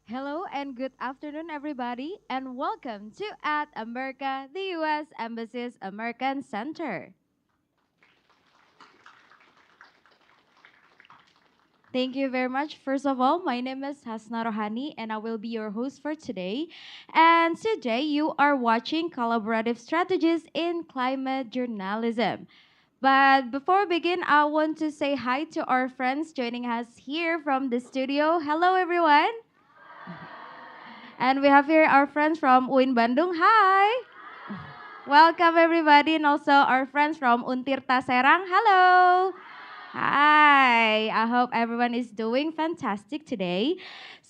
Hello and good afternoon, everybody, and welcome to At America, the U.S. Embassy's American Center. Thank you very much. First of all, my name is Hasna Rohani, and I will be your host for today. And today, you are watching Collaborative Strategies in Climate Journalism. But before we begin, I want to say hi to our friends joining us here from the studio. Hello, everyone. And we have here our friends from UIN Bandung. Hi. Welcome everybody and also our friends from Untirta Serang. Hello. Hi. I hope everyone is doing fantastic today.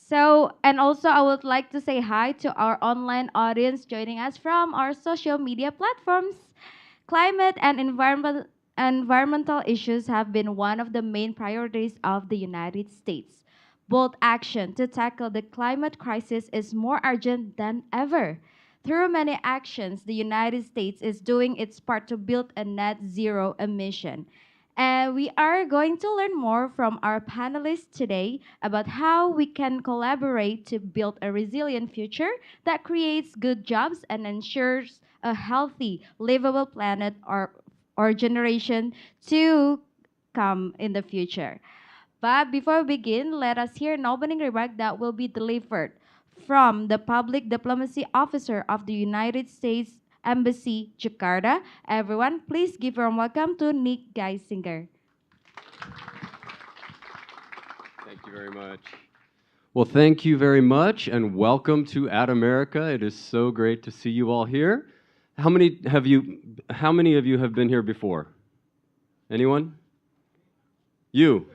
And also I would like to say hi to our online audience joining us from our social media platforms. Climate and environmental issues have been one of the main priorities of the United States. Bold action to tackle the climate crisis is more urgent than ever. Through many actions, the United States is doing its part to build a net zero emission. And we are going to learn more from our panelists today about how we can collaborate to build a resilient future that creates good jobs and ensures a healthy, livable planet or generation to come in the future. But before we begin, let us hear an opening remark that will be delivered from the Public Diplomacy Officer of the United States Embassy, Jakarta. Everyone, please give a warm welcome to Nick Geisinger. Thank you very much. Well, thank you very much, and welcome to At America. It is so great to see you all here. How many of you have been here before? Anyone? You.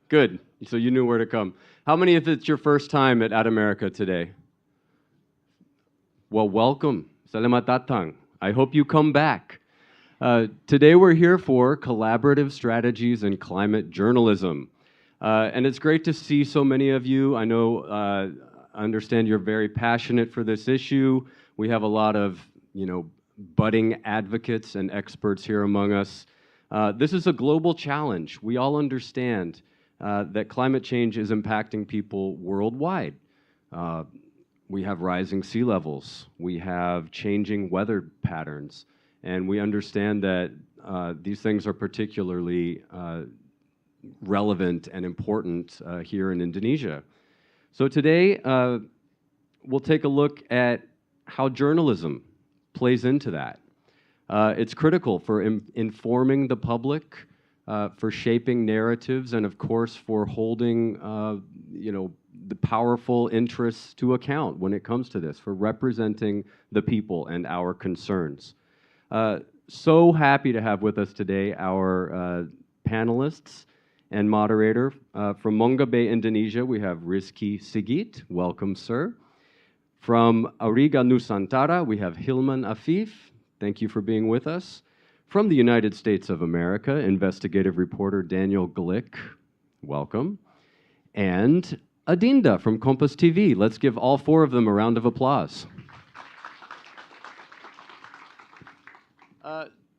Good. So you knew where to come. How many if it's your first time at America today? Well, welcome. Selamat datang. I hope you come back. Today we're here for collaborative strategies in climate journalism. And it's great to see so many of you. I know, I understand you're very passionate for this issue. We have a lot of, budding advocates and experts here among us. This is a global challenge. We all understand that climate change is impacting people worldwide. We have rising sea levels. We have changing weather patterns. And we understand that these things are particularly relevant and important here in Indonesia. So today, we'll take a look at how journalism plays into that. It's critical for informing the public, for shaping narratives, and of course for holding, the powerful interests to account when it comes to this, for representing the people and our concerns. so happy to have with us today our panelists and moderator. From Monga Bay, Indonesia, we have Rizky Sigit. Welcome, sir. From Auriga Nusantara, we have Hilman Afif. Thank you for being with us. From the United States of America, investigative reporter Daniel Glick. Welcome. And Adinda from Kompas TV. Let's give all four of them a round of applause.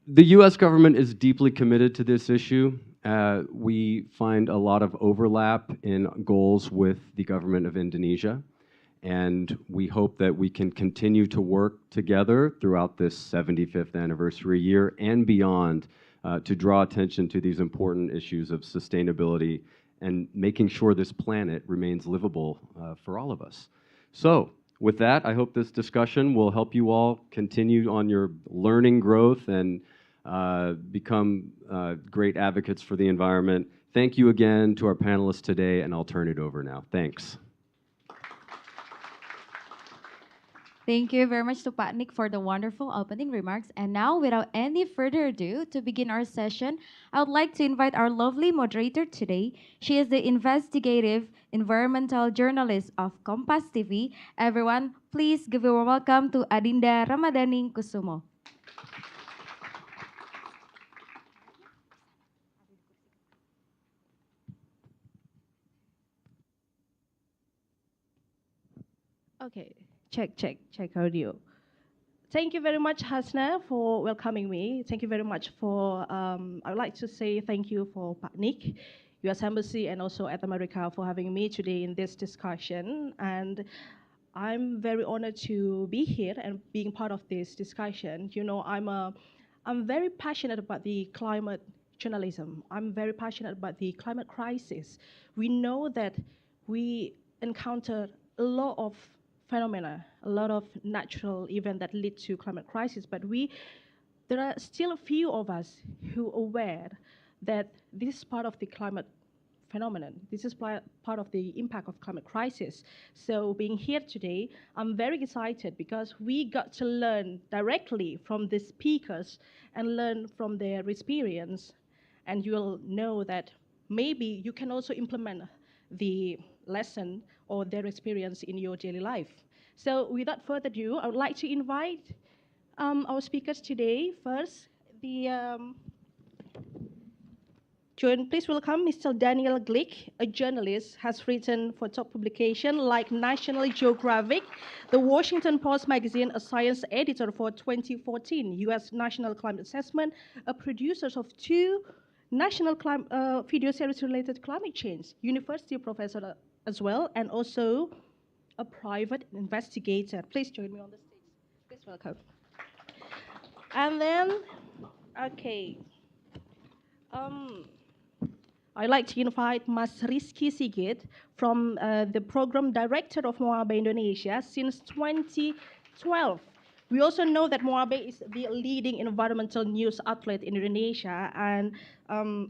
The US government is deeply committed to this issue. We find a lot of overlap in goals with the government of Indonesia, and we hope that we can continue to work together throughout this 75th anniversary year and beyond to draw attention to these important issues of sustainability and making sure this planet remains livable for all of us. So, with that, I hope this discussion will help you all continue on your learning growth and become great advocates for the environment. Thank you again to our panelists today, and I'll turn it over now. Thanks. Thank you very much to Pak Nick for the wonderful opening remarks. And now, without any further ado, to begin our session, I would like to invite our lovely moderator today. She is the investigative environmental journalist of Kompas TV. Everyone, please give a warm welcome to Adinda Ramadhani Kusumo. Okay, check audio. Thank you very much, Hasna, for welcoming me. Thank you very much for, I would like to say thank you for Pak Nick, US Embassy, and also at America for having me today in this discussion. And I'm very honored to be here and being part of this discussion. You know, I'm very passionate about the climate journalism. I'm very passionate about the climate crisis. We know that we encounter a lot of phenomena, a lot of natural events that lead to climate crisis, but there are still a few of us who are aware that this is part of the climate phenomenon. This is part of the impact of climate crisis. So being here today, I'm very excited because we got to learn directly from the speakers and learn from their experience. And you'll know that maybe you can also implement the lesson or their experience in your daily life. So without further ado, I would like to invite our speakers today. First, please welcome Mr. Daniel Glick, a journalist, has written for top publications like National Geographic, The Washington Post Magazine, a science editor for 2014 U.S. National Climate Assessment, a producer of two national video series related to climate change, university professor as well, and also a private investigator. Please join me on the stage. Please welcome. And then, okay. I'd like to invite Mas Rizky Sigit from the program director of Moabe Indonesia since 2012. We also know that Moabe is the leading environmental news outlet in Indonesia, and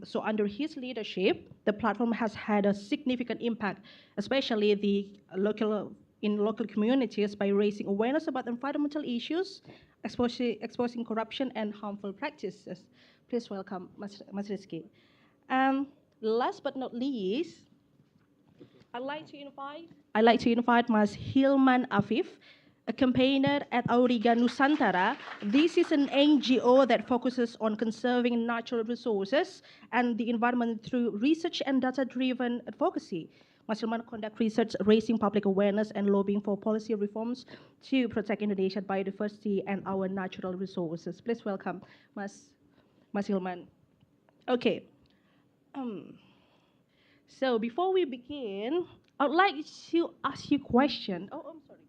so under his leadership, the platform has had a significant impact, especially in local communities by raising awareness about environmental issues, exposing corruption and harmful practices. Please welcome Mas Rizky. Last but not least, I'd like to invite Mas Hilman Afif, a campaigner at Auriga Nusantara. This is an NGO that focuses on conserving natural resources and the environment through research and data-driven advocacy. Mas Hilman conducts research, raising public awareness and lobbying for policy reforms to protect Indonesia's biodiversity and our natural resources. Please welcome Mas Hilman. Okay. So before we begin, I'd like to ask you a question. Oh, I'm sorry.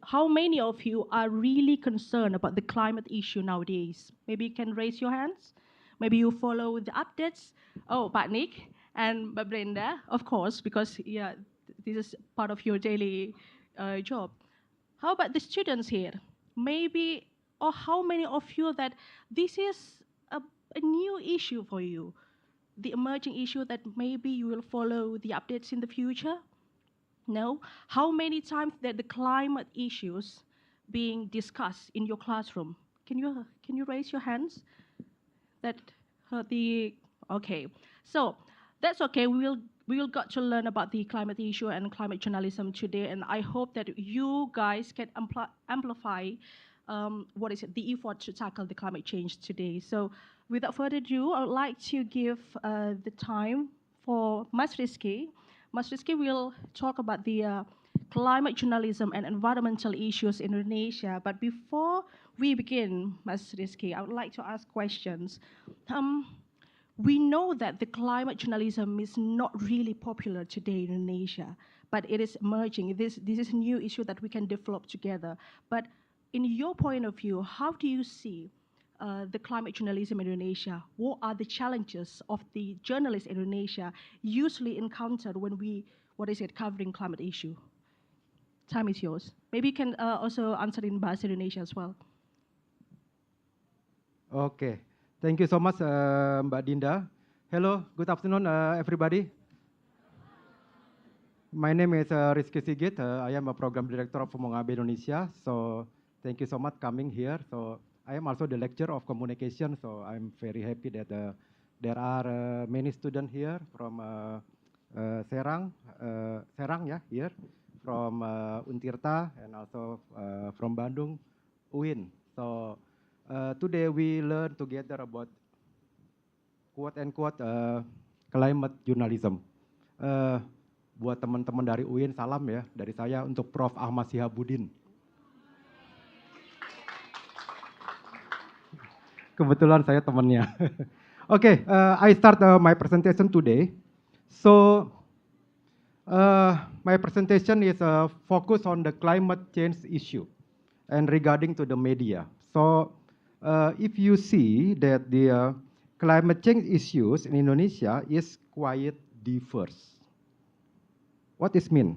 How many of you are really concerned about the climate issue nowadays? Maybe you can raise your hands. Maybe you follow the updates. Oh, Pak Nick and Mbak Brenda, of course, because yeah, this is part of your daily job. How about the students here? Maybe, or how many of you that this is a new issue for you? The emerging issue that maybe you will follow the updates in the future? No? How many times that the climate issues being discussed in your classroom? can you raise your hands? That the okay. So that's okay. We will got to learn about the climate issue and climate journalism today, and I hope that you guys can amplify what is it, the effort to tackle the climate change today. So without further ado, I would like to give the time for Mas Rizky. Mas Rizky will talk about the climate journalism and environmental issues in Indonesia. But before we begin, Mas Rizky, I would like to ask questions. Um, we know that the climate journalism is not really popular today in Indonesia, but it is emerging. This is a new issue that we can develop together. But in your point of view, how do you see the climate journalism in Indonesia? What are the challenges of the journalists in Indonesia usually encountered when we, covering climate issue? Time is yours. Maybe you can also answer in Bahasa Indonesia as well. Okay, thank you so much, Mbak Dinda. Hello, good afternoon, everybody. My name is Rizky Sigit. I am a program director of Mongabe Indonesia. So thank you so much coming here. So I am also the lecturer of communication. So I'm very happy that there are many students here from Serang, yeah, here from Untirta and also from Bandung, UIN. So today we learn together about quote unquote climate journalism. Buat teman-teman dari UIN, salam ya dari saya untuk Prof. Ahmad Sihabudin. Kebetulan saya temannya. Okay, I start my presentation today. So, my presentation is focused on the climate change issue and regarding to the media. So, if you see that the climate change issues in Indonesia is quite diverse. What this mean?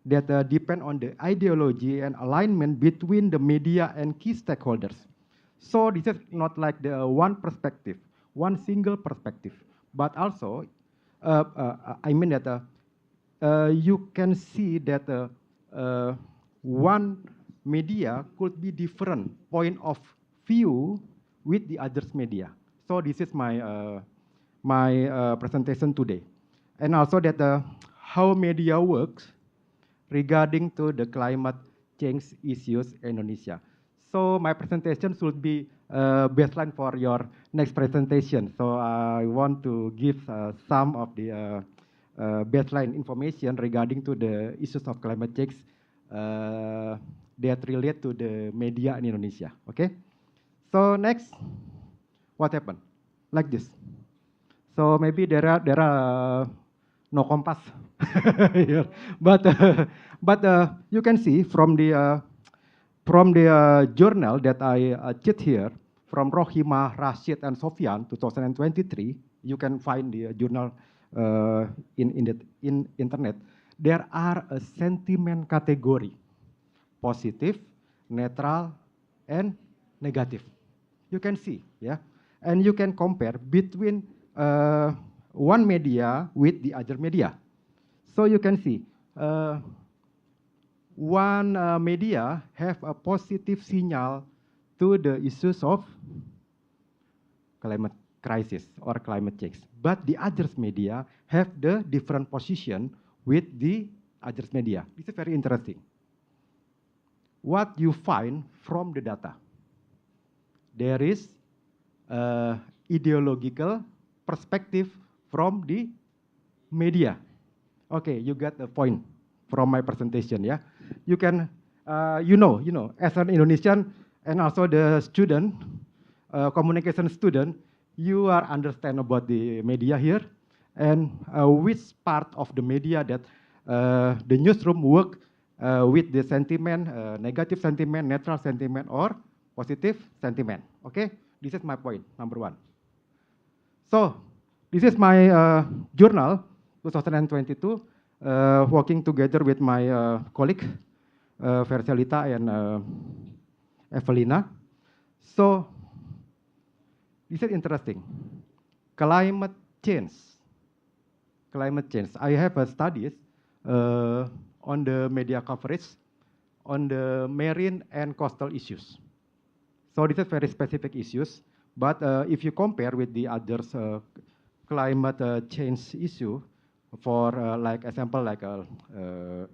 That depend on the ideology and alignment between the media and key stakeholders. So this is not like the one perspective, one single perspective, but also, I mean that you can see that one media could be different point of view with the others media. So this is my presentation today, and also that how media works regarding to the climate change issues in Indonesia. So my presentation should be baseline for your next presentation. So I want to give some of the baseline information regarding to the issues of climate change that relate to the media in Indonesia. Okay. So next, what happened? Like this. So maybe there are no compass here, but you can see from the journal that I checked here from Rohima, Rashid, and Sofyan 2023. You can find the journal in internet. There are a sentiment category: positive, neutral, and negative. You can see, yeah, and you can compare between one media with the other media. So you can see one media have a positive signal to the issues of climate crisis or climate change, but the others media have the different position with the others media. This is very interesting. What you find from the data, there is ideological perspective from the media. Okay, you got the point from my presentation, yeah. You can, you know, as an Indonesian and also the student, communication student, you are understand about the media here and which part of the media that the newsroom work with the sentiment, negative sentiment, neutral sentiment, or positive sentiment. Okay, this is my point, number one. So, this is my journal, 2022, working together with my colleague, Verselita and Evelina. So, this is interesting. Climate change. Climate change. I have studies on the media coverage on the marine and coastal issues. So this is very specific issues. But if you compare with the others climate change issue, for like example like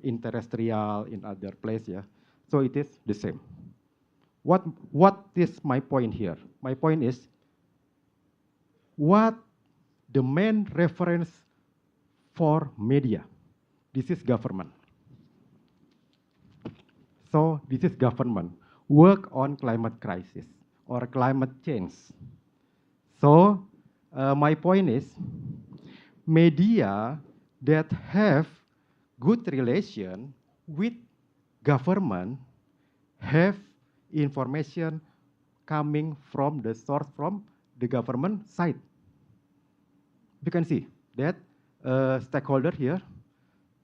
in terrestrial in other place, yeah. So it is the same. What is my point here? My point is what the main reference for media. This is government. So this is government work on climate crisis or climate change. So my point is media that have good relation with government have information coming from the source from the government side. You can see that stakeholder here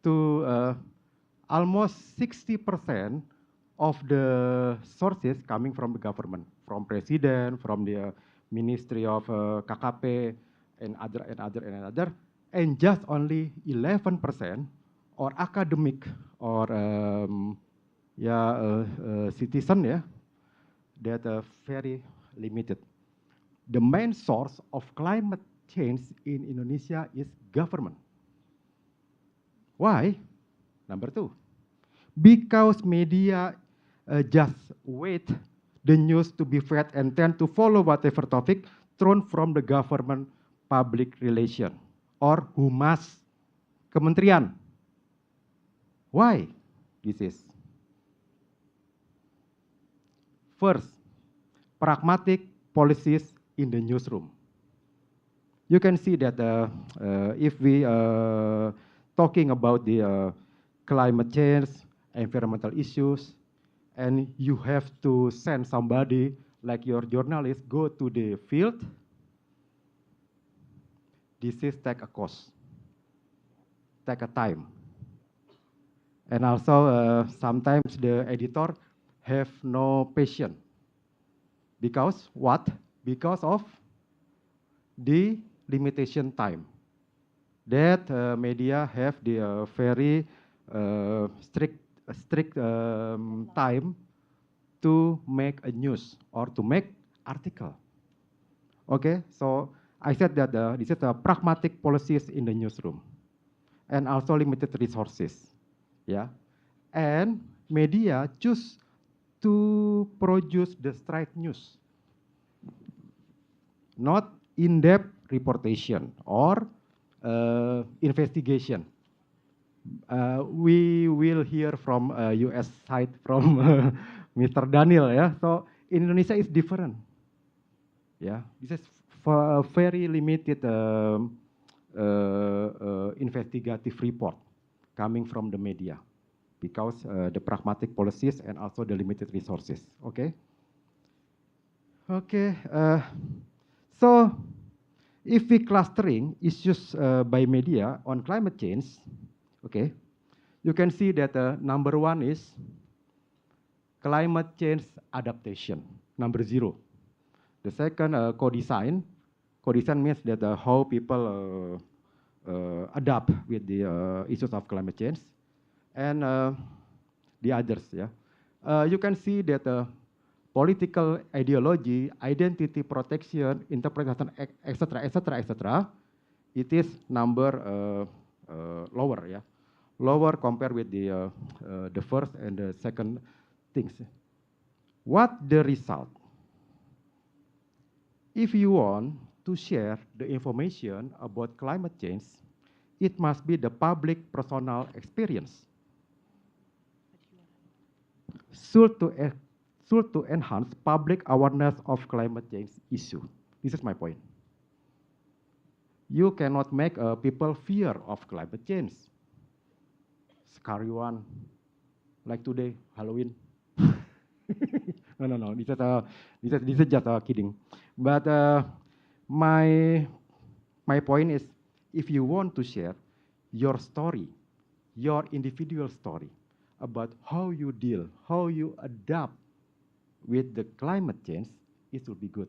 to almost 60% of the sources coming from the government, from president, from the Ministry of KKP, and just only 11% or academic or citizen, yeah, that very limited. The main source of climate change in Indonesia is government. Why? Number two, because media just wait the news to be fed and tend to follow whatever topic thrown from the government public relation or humas kementerian. Why this is? First, pragmatic policies in the newsroom. You can see that if we talking about the climate change, environmental issues, and you have to send somebody like your journalist go to the field, this is take a cost, take a time. And also sometimes the editor have no patience. Because what? Because of the limitation time. That media have the very strict time to make a news or to make article. Okay, so I said that this is a pragmatic policies in the newsroom, and also limited resources. Yeah, and media choose to produce the straight news, not in-depth reportation or investigation. We will hear from US side from Mr. Daniel, yeah. So in Indonesia is different. Yeah, this is for a very limited investigative report coming from the media because the pragmatic policies and also the limited resources. Okay. Okay. So if we clustering issues by media on climate change, okay, you can see that number one is climate change adaptation, number 0. The second, co-design. Co-design means that how people adapt with the issues of climate change. And the others, yeah. You can see that political ideology, identity protection, interpretation, etc., it is number lower, yeah, lower compared with the first and the second things. What the result? If you want to share the information about climate change, it must be the public personal experience. Should to enhance public awareness of climate change issue. This is my point. You cannot make people fear of climate change. Scary one, like today, Halloween. No. This is just kidding. But my point is, if you want to share your story, your individual story about how you deal, how you adapt with the climate change, it will be good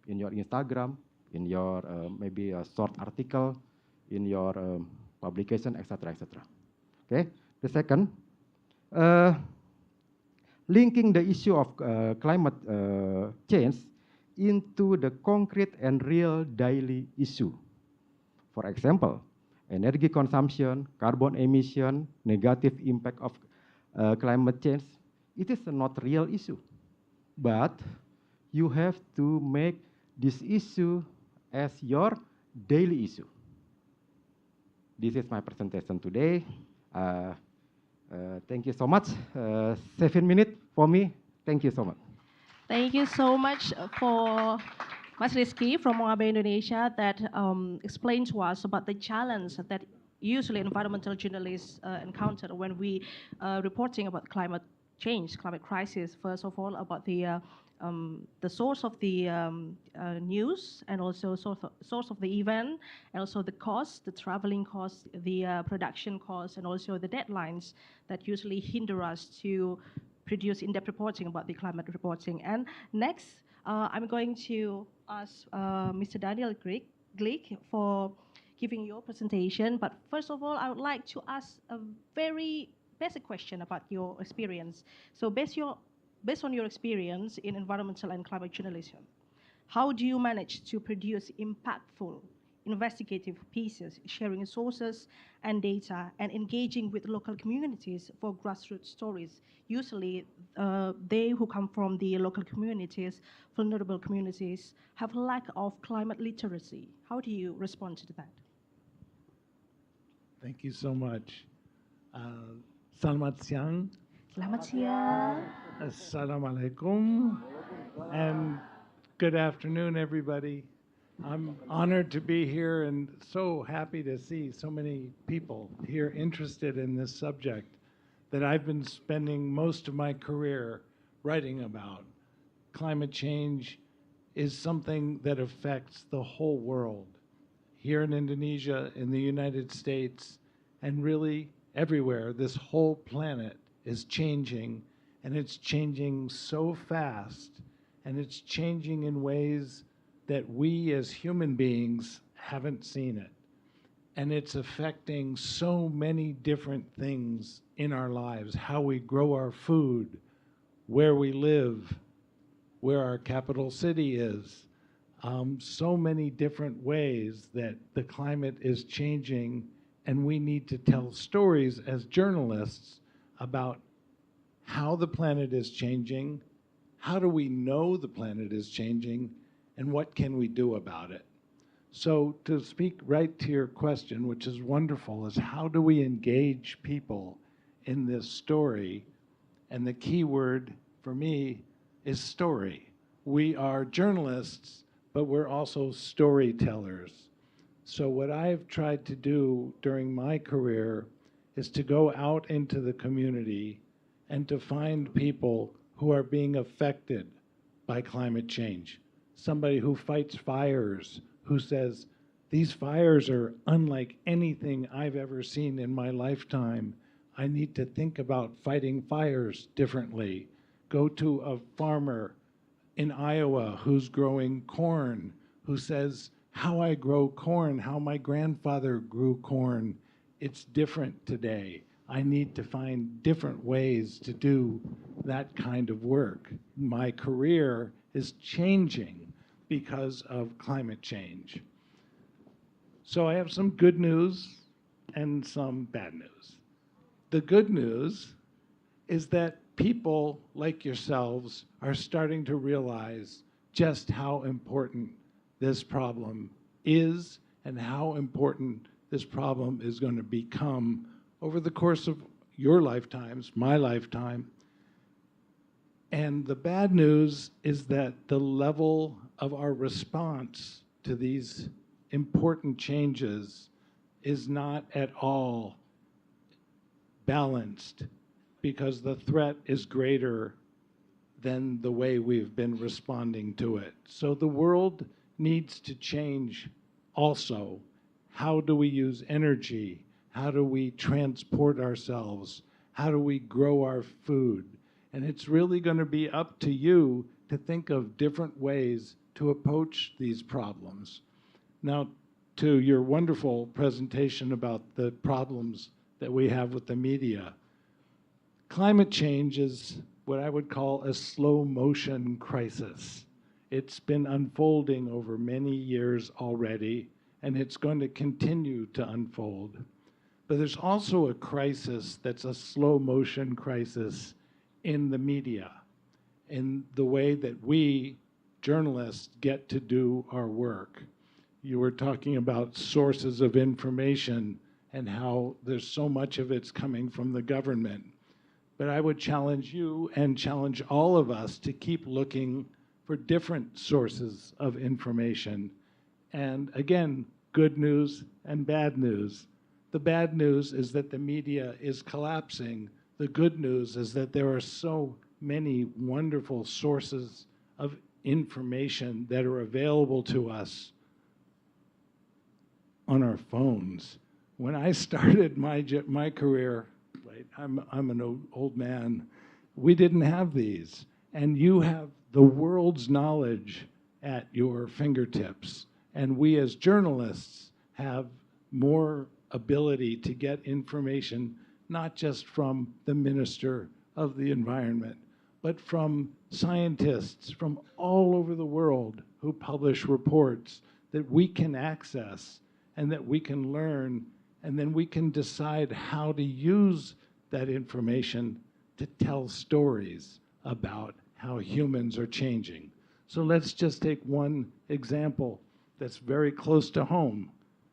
in your Instagram, in your maybe a short article, in your publication, etc. Okay. The second, linking the issue of climate change into the concrete and real daily issue. For example, energy consumption, carbon emission, negative impact of climate change, it is not real issue. But you have to make this issue as your daily issue. This is my presentation today. Thank you so much. 7 minutes for me. Thank you so much. Thank you so much for Mas Rizky from Mongabe, Indonesia, that explained to us about the challenge that usually environmental journalists encounter when we reporting about climate change, climate crisis. First of all, about the source of the news, and also source of the event, and also the cost, the traveling cost, the production cost, and also the deadlines that usually hinder us to produce in-depth reporting about the climate reporting. And next, I'm going to ask Mr. Daniel Glick for giving your presentation. But first of all, I would like to ask a very basic question about your experience. So based on your experience in environmental and climate journalism, how do you manage to produce impactful investigative pieces, sharing sources and data, and engaging with local communities for grassroots stories? Usually, they who come from the local communities, vulnerable communities, have lack of climate literacy. How do you respond to that? Thank you so much. Selamat siang. Selamat siang. Assalamualaikum. And good afternoon, everybody. I'm honored to be here and so happy to see so many people here interested in this subject that I've been spending most of my career writing about. Climate change is something that affects the whole world. Here in Indonesia, in the United States, and really everywhere, this whole planet is changing, and it's changing so fast, and it's changing in ways that we as human beings haven't seen it. And it's affecting so many different things in our lives, how we grow our food, where we live, where our capital city is. So many different ways that the climate is changing, and we need to tell stories as journalists about how the planet is changing, how do we know the planet is changing, and what can we do about it? So to speak right to your question, which is wonderful, is how do we engage people in this story? And the key word for me is story. We are journalists, but we're also storytellers. So what I've tried to do during my career is to go out into the community and to find people who are being affected by climate change. Somebody who fights fires, who says, these fires are unlike anything I've ever seen in my lifetime. I need to think about fighting fires differently. Go to a farmer in Iowa who's growing corn, who says, how I grow corn, how my grandfather grew corn, it's different today. I need to find different ways to do that kind of work. My career is changing because of climate change. So I have some good news and some bad news. The good news is that people like yourselves are starting to realize just how important this problem is and how important this problem is going to become over the course of your lifetimes, my lifetime. And the bad news is that the level of our response to these important changes is not at all balanced, because the threat is greater than the way we've been responding to it. So the world needs to change also. How do we use energy? How do we transport ourselves? How do we grow our food? And it's really going to be up to you to think of different ways to approach these problems. Now, to your wonderful presentation about the problems that we have with the media, climate change is what I would call a slow motion crisis. It's been unfolding over many years already, and it's going to continue to unfold. But there's also a crisis that's a slow motion crisis in the media, in the way that we journalists get to do our work. You were talking about sources of information and how there's so much of it's coming from the government. But I would challenge you and challenge all of us to keep looking for different sources of information. And again, good news and bad news. The bad news is that the media is collapsing. The good news is that there are so many wonderful sources of information that are available to us on our phones. When I started my career, right, I'm an old man, we didn't have these. And you have the world's knowledge at your fingertips. And we as journalists have more ability to get information, not just from the Minister of the Environment, but from scientists from all over the world who publish reports that we can access and that we can learn, and then we can decide how to use that information to tell stories about how humans are changing. So let's just take one example that's very close to home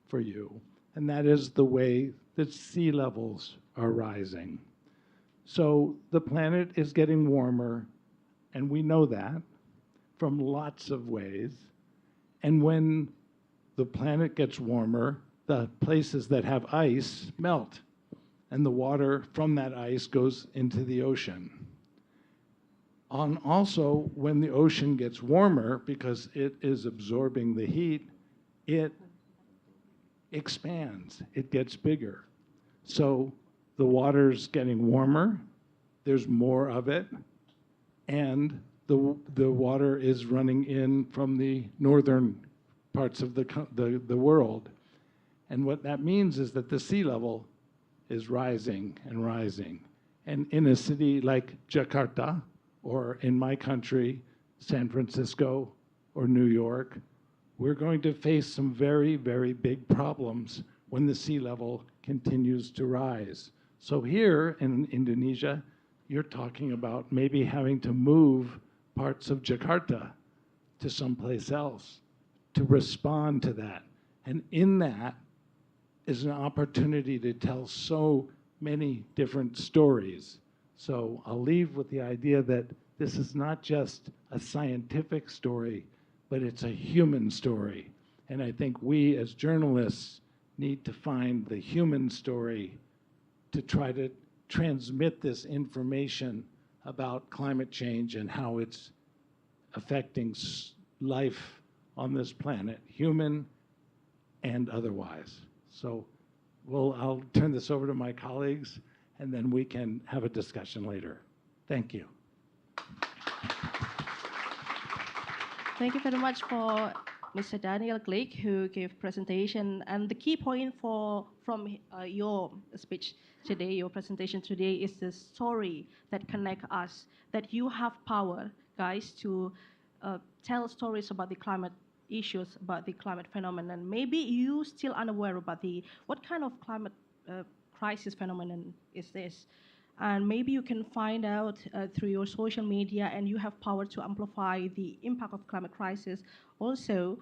for you, and that is the way that sea levels are rising. So the planet is getting warmer, and we know that from lots of ways. And when the planet gets warmer, the places that have ice melt, and the water from that ice goes into the ocean. And also, when the ocean gets warmer, because it is absorbing the heat, it expands, it gets bigger. So the water's getting warmer, there's more of it, and the water is running in from the northern parts of the world. And what that means is that the sea level is rising and rising. And in a city like Jakarta, or in my country, San Francisco or New York, we're going to face some very, very big problems when the sea level continues to rise. So here in Indonesia, you're talking about maybe having to move parts of Jakarta to someplace else to respond to that. And in that is an opportunity to tell so many different stories. So I'll leave with the idea that this is not just a scientific story, but it's a human story. And I think we as journalists need to find the human story to try to transmit this information about climate change and how it's affecting life on this planet, human and otherwise. So I'll turn this over to my colleagues, and then we can have a discussion later. Thank you. Thank you very much for Mr. Daniel Glick, who gave presentation. And the key point from your speech today, your presentation today, is the story that connect us, that you have power, guys, to tell stories about the climate issues, about the climate phenomenon. Maybe you still unaware about what kind of climate crisis phenomenon is this. And maybe you can find out through your social media, and you have power to amplify the impact of climate crisis. Also,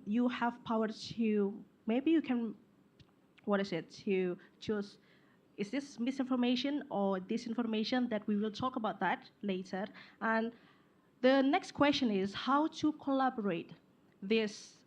you have power to, maybe you can, to choose, is this misinformation or disinformation? That we will talk about that later. And the next question is how to collaborate this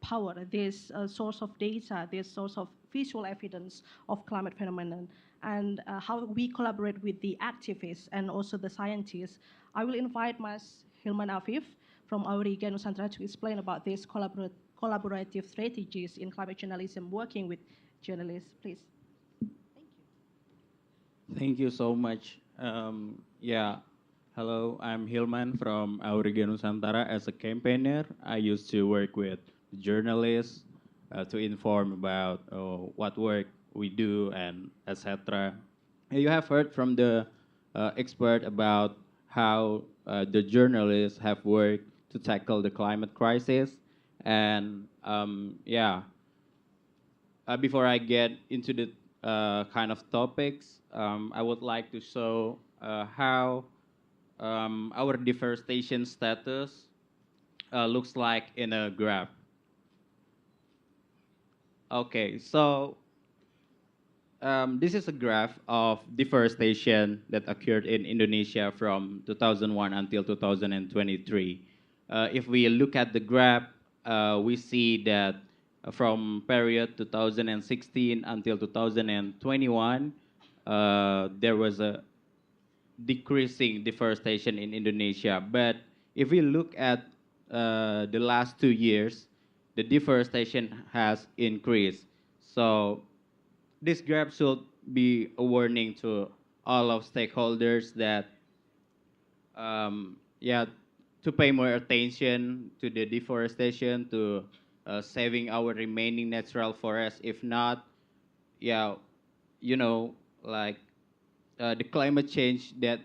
power, this source of data, this source of visual evidence of climate phenomenon, and how we collaborate with the activists and also the scientists. I will invite Mas Hilman Afif from Auriga Nusantara to explain about these collaborative strategies in climate journalism, working with journalists. Please. Thank you so much. Hello, I'm Hilman from Auriga Nusantara. As a campaigner, I used to work with journalists to inform about what work we do and etc. You have heard from the expert about how the journalists have worked to tackle the climate crisis. And yeah, before I get into the kind of topics, I would like to show how our deforestation status looks like in a graph. Okay, so this is a graph of deforestation that occurred in Indonesia from 2001 until 2023. If we look at the graph, we see that from period 2016 until 2021, there was a decreasing deforestation in Indonesia. But if we look at the last 2 years, the deforestation has increased. So this graph should be a warning to all of stakeholders that yeah, to pay more attention to the deforestation, to saving our remaining natural forests. If not, yeah, you know, like the climate change that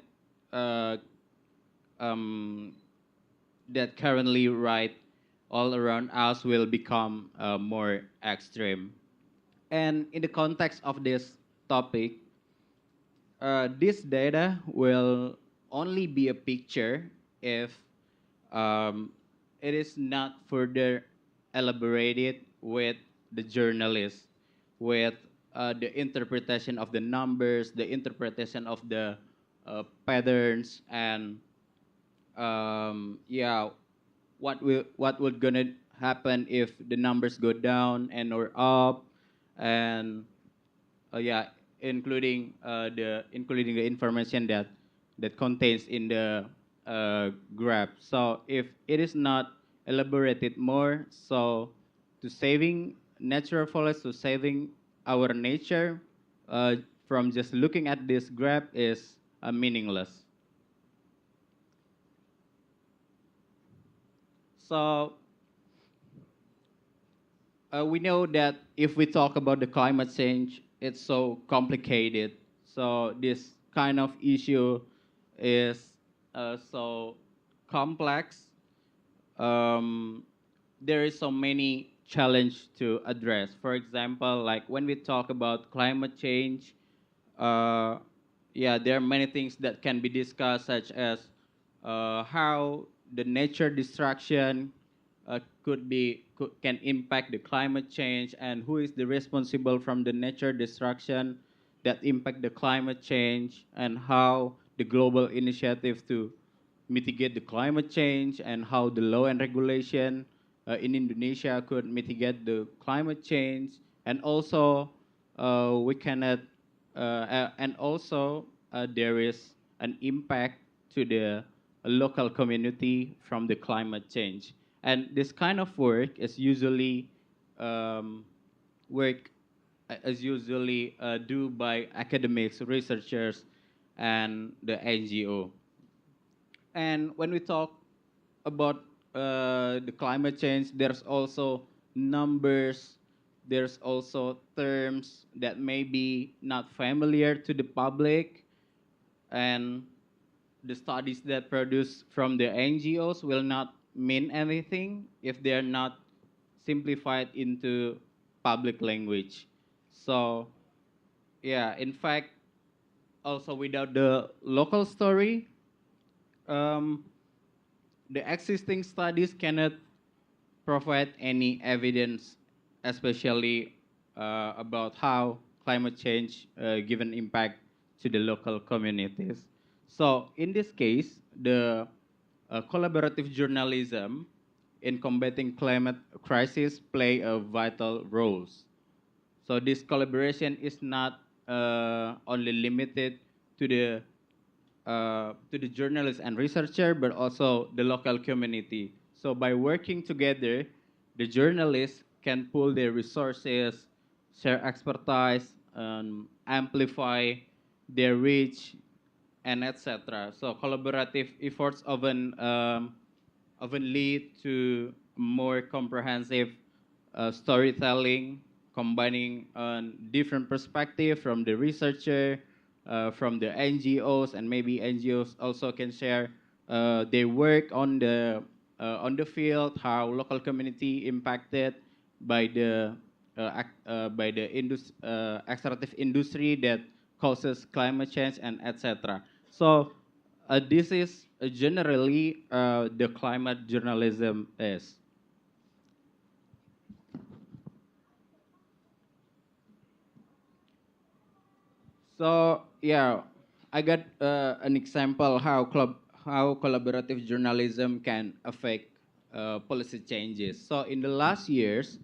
uh, um, that currently right all around us will become more extreme. And in the context of this topic, this data will only be a picture if um, it is not further elaborated with the journalists, with the interpretation of the numbers, the interpretation of the patterns, and yeah, what would gonna happen if the numbers go down and or up, and yeah, including the information that contains in the graph. So if it is not elaborated more, so to saving natural forests, to saving our nature, uh, from just looking at this graph is meaningless. So we know that if we talk about the climate change, it's so complicated. So this kind of issue is so complex. Um, there is so many challenge to address. For example, like when we talk about climate change, uh, yeah, there are many things that can be discussed, such as how the nature destruction can impact the climate change, and who is the responsible from the nature destruction that impact the climate change, and how the global initiative to mitigate the climate change, and how the law and regulation in Indonesia could mitigate the climate change, and also we cannot, and also there is an impact to the local community from the climate change. And this kind of work is usually um, work is usually do by academics, researchers, and the NGO. And when we talk about the climate change, there's also numbers, there's also terms that may be not familiar to the public, and the studies that produce from the NGOs will not mean anything if they're not simplified into public language. So, yeah, in fact, also without the local story, um, the existing studies cannot provide any evidence, especially about how climate change given impact to the local communities. So in this case, the collaborative journalism in combating climate crisis play a vital roles. So this collaboration is not only limited to the journalists and researcher, but also the local community. So by working together, the journalists can pool their resources, share expertise, amplify their reach, and etc. So collaborative efforts often lead to more comprehensive storytelling, combining different perspective from the researcher, from the NGOs, and maybe NGOs also can share their work on the field, how local community impacted by the extractive industry that causes climate change and etc. So this is generally the climate journalism is. So yeah, I got an example how collaborative journalism can affect policy changes. So in the last years,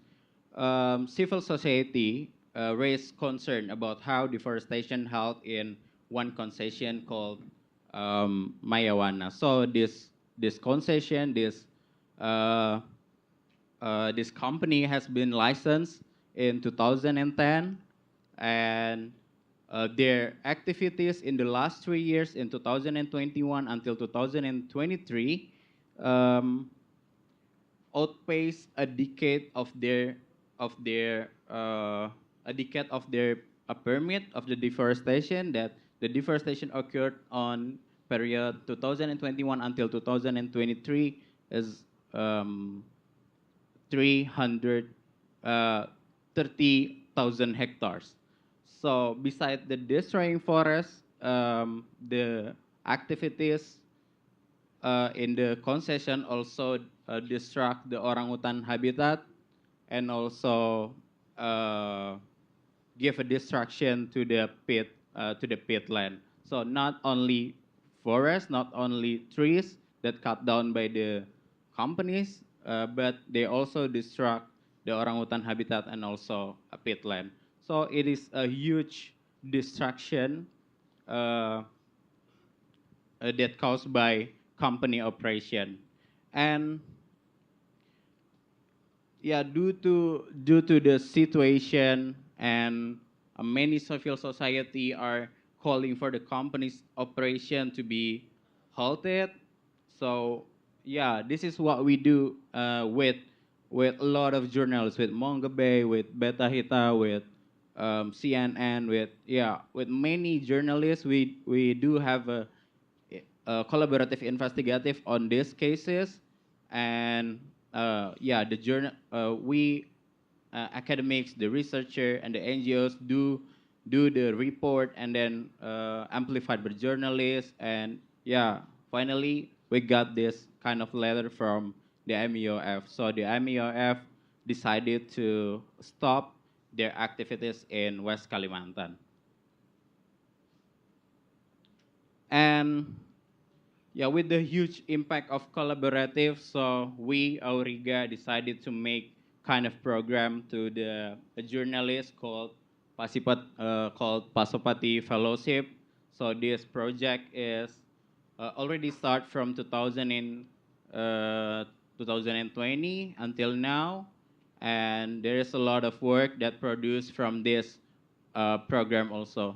civil society raised concern about how deforestation held in one concession called Mayawana. So this concession, uh, this company has been licensed in 2010, and their activities in the last 3 years, in 2021 until 2023, um, outpace a decade of their permit of the deforestation, that the deforestation occurred on period 2021 until 2023 is 330,000 hectares. So besides the destroying forest, the activities in the concession also destruct the orangutan habitat, and also uh, give a destruction to the pit land. So not only forests, not only trees that cut down by the companies, but they also destruct the orangutan habitat and also a pit land. So it is a huge destruction uh, that caused by company operation. And yeah, due to the situation, and many civil society are calling for the company's operation to be halted. So yeah, this is what we do with a lot of journals, with Monga Bay, with Beta Hita, with CNN, with many journalists. We do have a collaborative investigative on these cases, and yeah, the journal we academics, the researcher, and the NGOs do the report, and then amplified by journalists, and yeah, finally we got this kind of letter from the MEOF. So the MEOF decided to stop their activities in West Kalimantan. And yeah, with the huge impact of collaborative, so we, Auriga, decided to make kind of program to the a journalist called Pasopati Fellowship. So this project is already start from 2020 until now, and there is a lot of work that produced from this program also.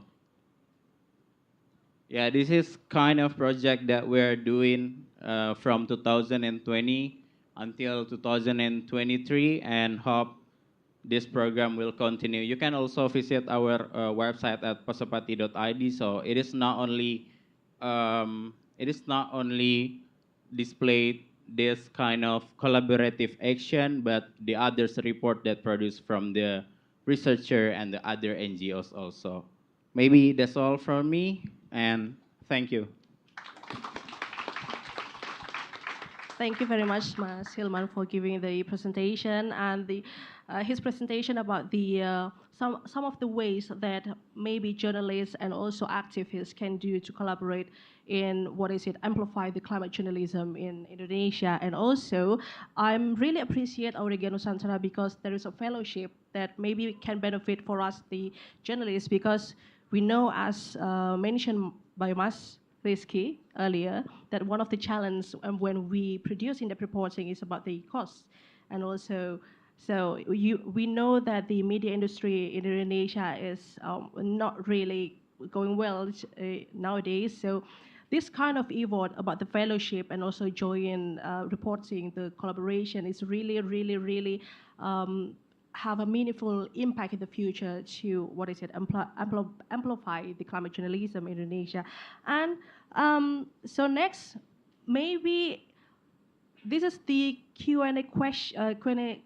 Yeah, this is kind of project that we're doing from 2020 until 2023, and hope this program will continue. You can also visit our website at pasapati.id. So it is not only displayed this kind of collaborative action, but the others report that produced from the researcher and the other NGOs also. Maybe that's all from me, and thank you. Thank you very much, Mas Hilman, for giving the presentation and his presentation about some of the ways that maybe journalists and also activists can do to collaborate in amplify the climate journalism in Indonesia. And also, I'm really appreciate Oregano Nusantara because there is a fellowship that maybe can benefit for us, the journalists, because we know, as mentioned by Mas Rizky earlier, that one of the challenges when we produce in-depth reporting is about the costs. And also, we know that the media industry in Indonesia is not really going well nowadays. So this kind of effort about the fellowship and also joint reporting, the collaboration is really, really, really have a meaningful impact in the future to what is it amplify the climate journalism in Indonesia. And so next, maybe this is the Q&A question,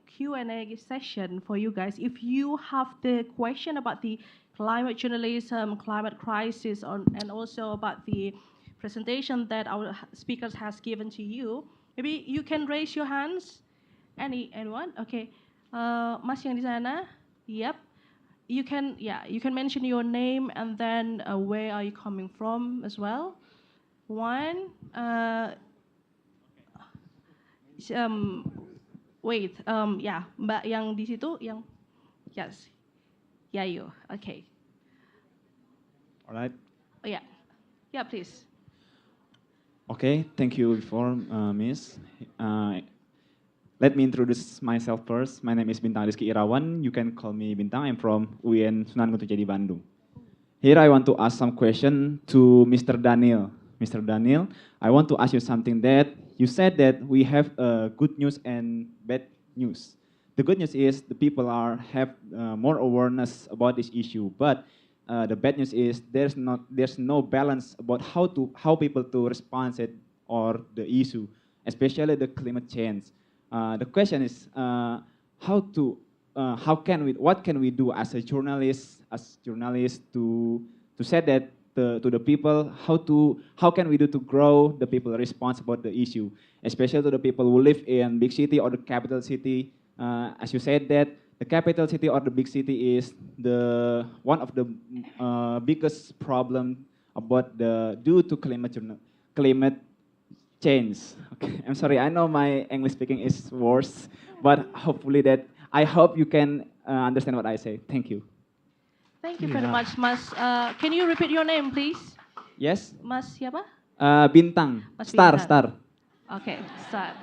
Q&A session for you guys. If you have the question about the climate journalism, climate crisis, and also about the presentation that our speakers has given to you, maybe you can raise your hands. Anyone? Okay. Mas yang di sana? Yep. You can mention your name and then where are you coming from as well. One. Um, Wait, ya, Mbak yang di situ, yang, yes, yeah, you, okay. All right. Oh, yeah, please. Okay, thank you for Miss. Let me introduce myself first. My name is Bintang Rizky Irawan. You can call me Bintang. I'm from UIN Sunan Gunung Jati Bandung. Here I want to ask some question to Mr. Daniel. Mr. Daniel, I want to ask you something that you said that we have good news and bad news. The good news is the people have more awareness about this issue, but the bad news is there's no balance about how people to respond it or the issue, especially the climate change. The question is what can we do as a journalist to say that to the people how can we do to grow the people response about the issue, especially to the people who live in big city or the capital city. As you said that the capital city or the big city is the one of the biggest problem about due to climate change. Okay, I'm sorry. I know my English speaking is worse, but hopefully that I hope you can understand what I say. Thank you. Thank you very much, Mas. Can you repeat your name, please? Yes. Mas siapa? Bintang. Mas Star. Bintang. Star. Okay, star.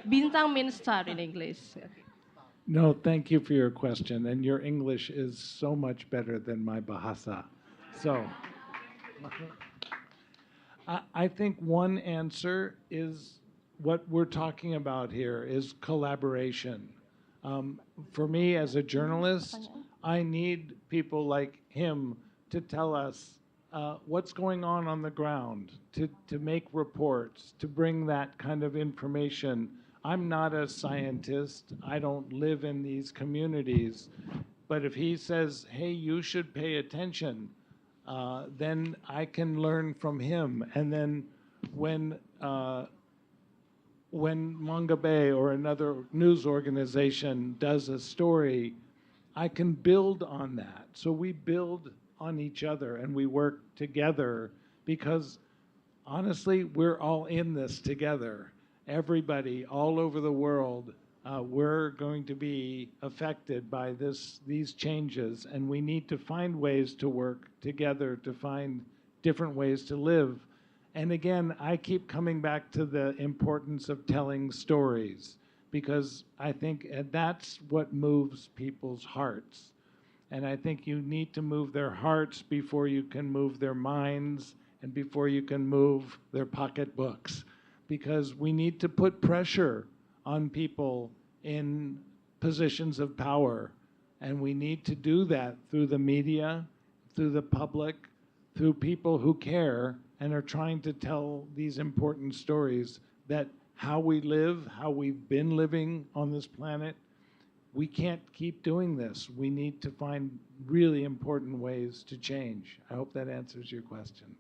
Bintang means star in English. No, thank you for your question. And your English is so much better than my Bahasa. So I think one answer is what we're talking about here is collaboration. For me as a journalist, I need people like him to tell us what's going on the ground, to make reports, to bring that kind of information. I'm not a scientist. I don't live in these communities. But if he says, hey, you should pay attention, then I can learn from him. And then when Manga Bay or another news organization does a story, I can build on that. So we build on each other and we work together because honestly, we're all in this together. Everybody all over the world, we're going to be affected by these changes, and we need to find ways to work together to find different ways to live. And again, I keep coming back to the importance of telling stories because I think that's what moves people's hearts. And I think you need to move their hearts before you can move their minds and before you can move their pocketbooks. Because we need to put pressure on people in positions of power. And we need to do that through the media, through the public, through people who care and are trying to tell these important stories that how we live, how we've been living on this planet, we can't keep doing this. We need to find really important ways to change. I hope that answers your question.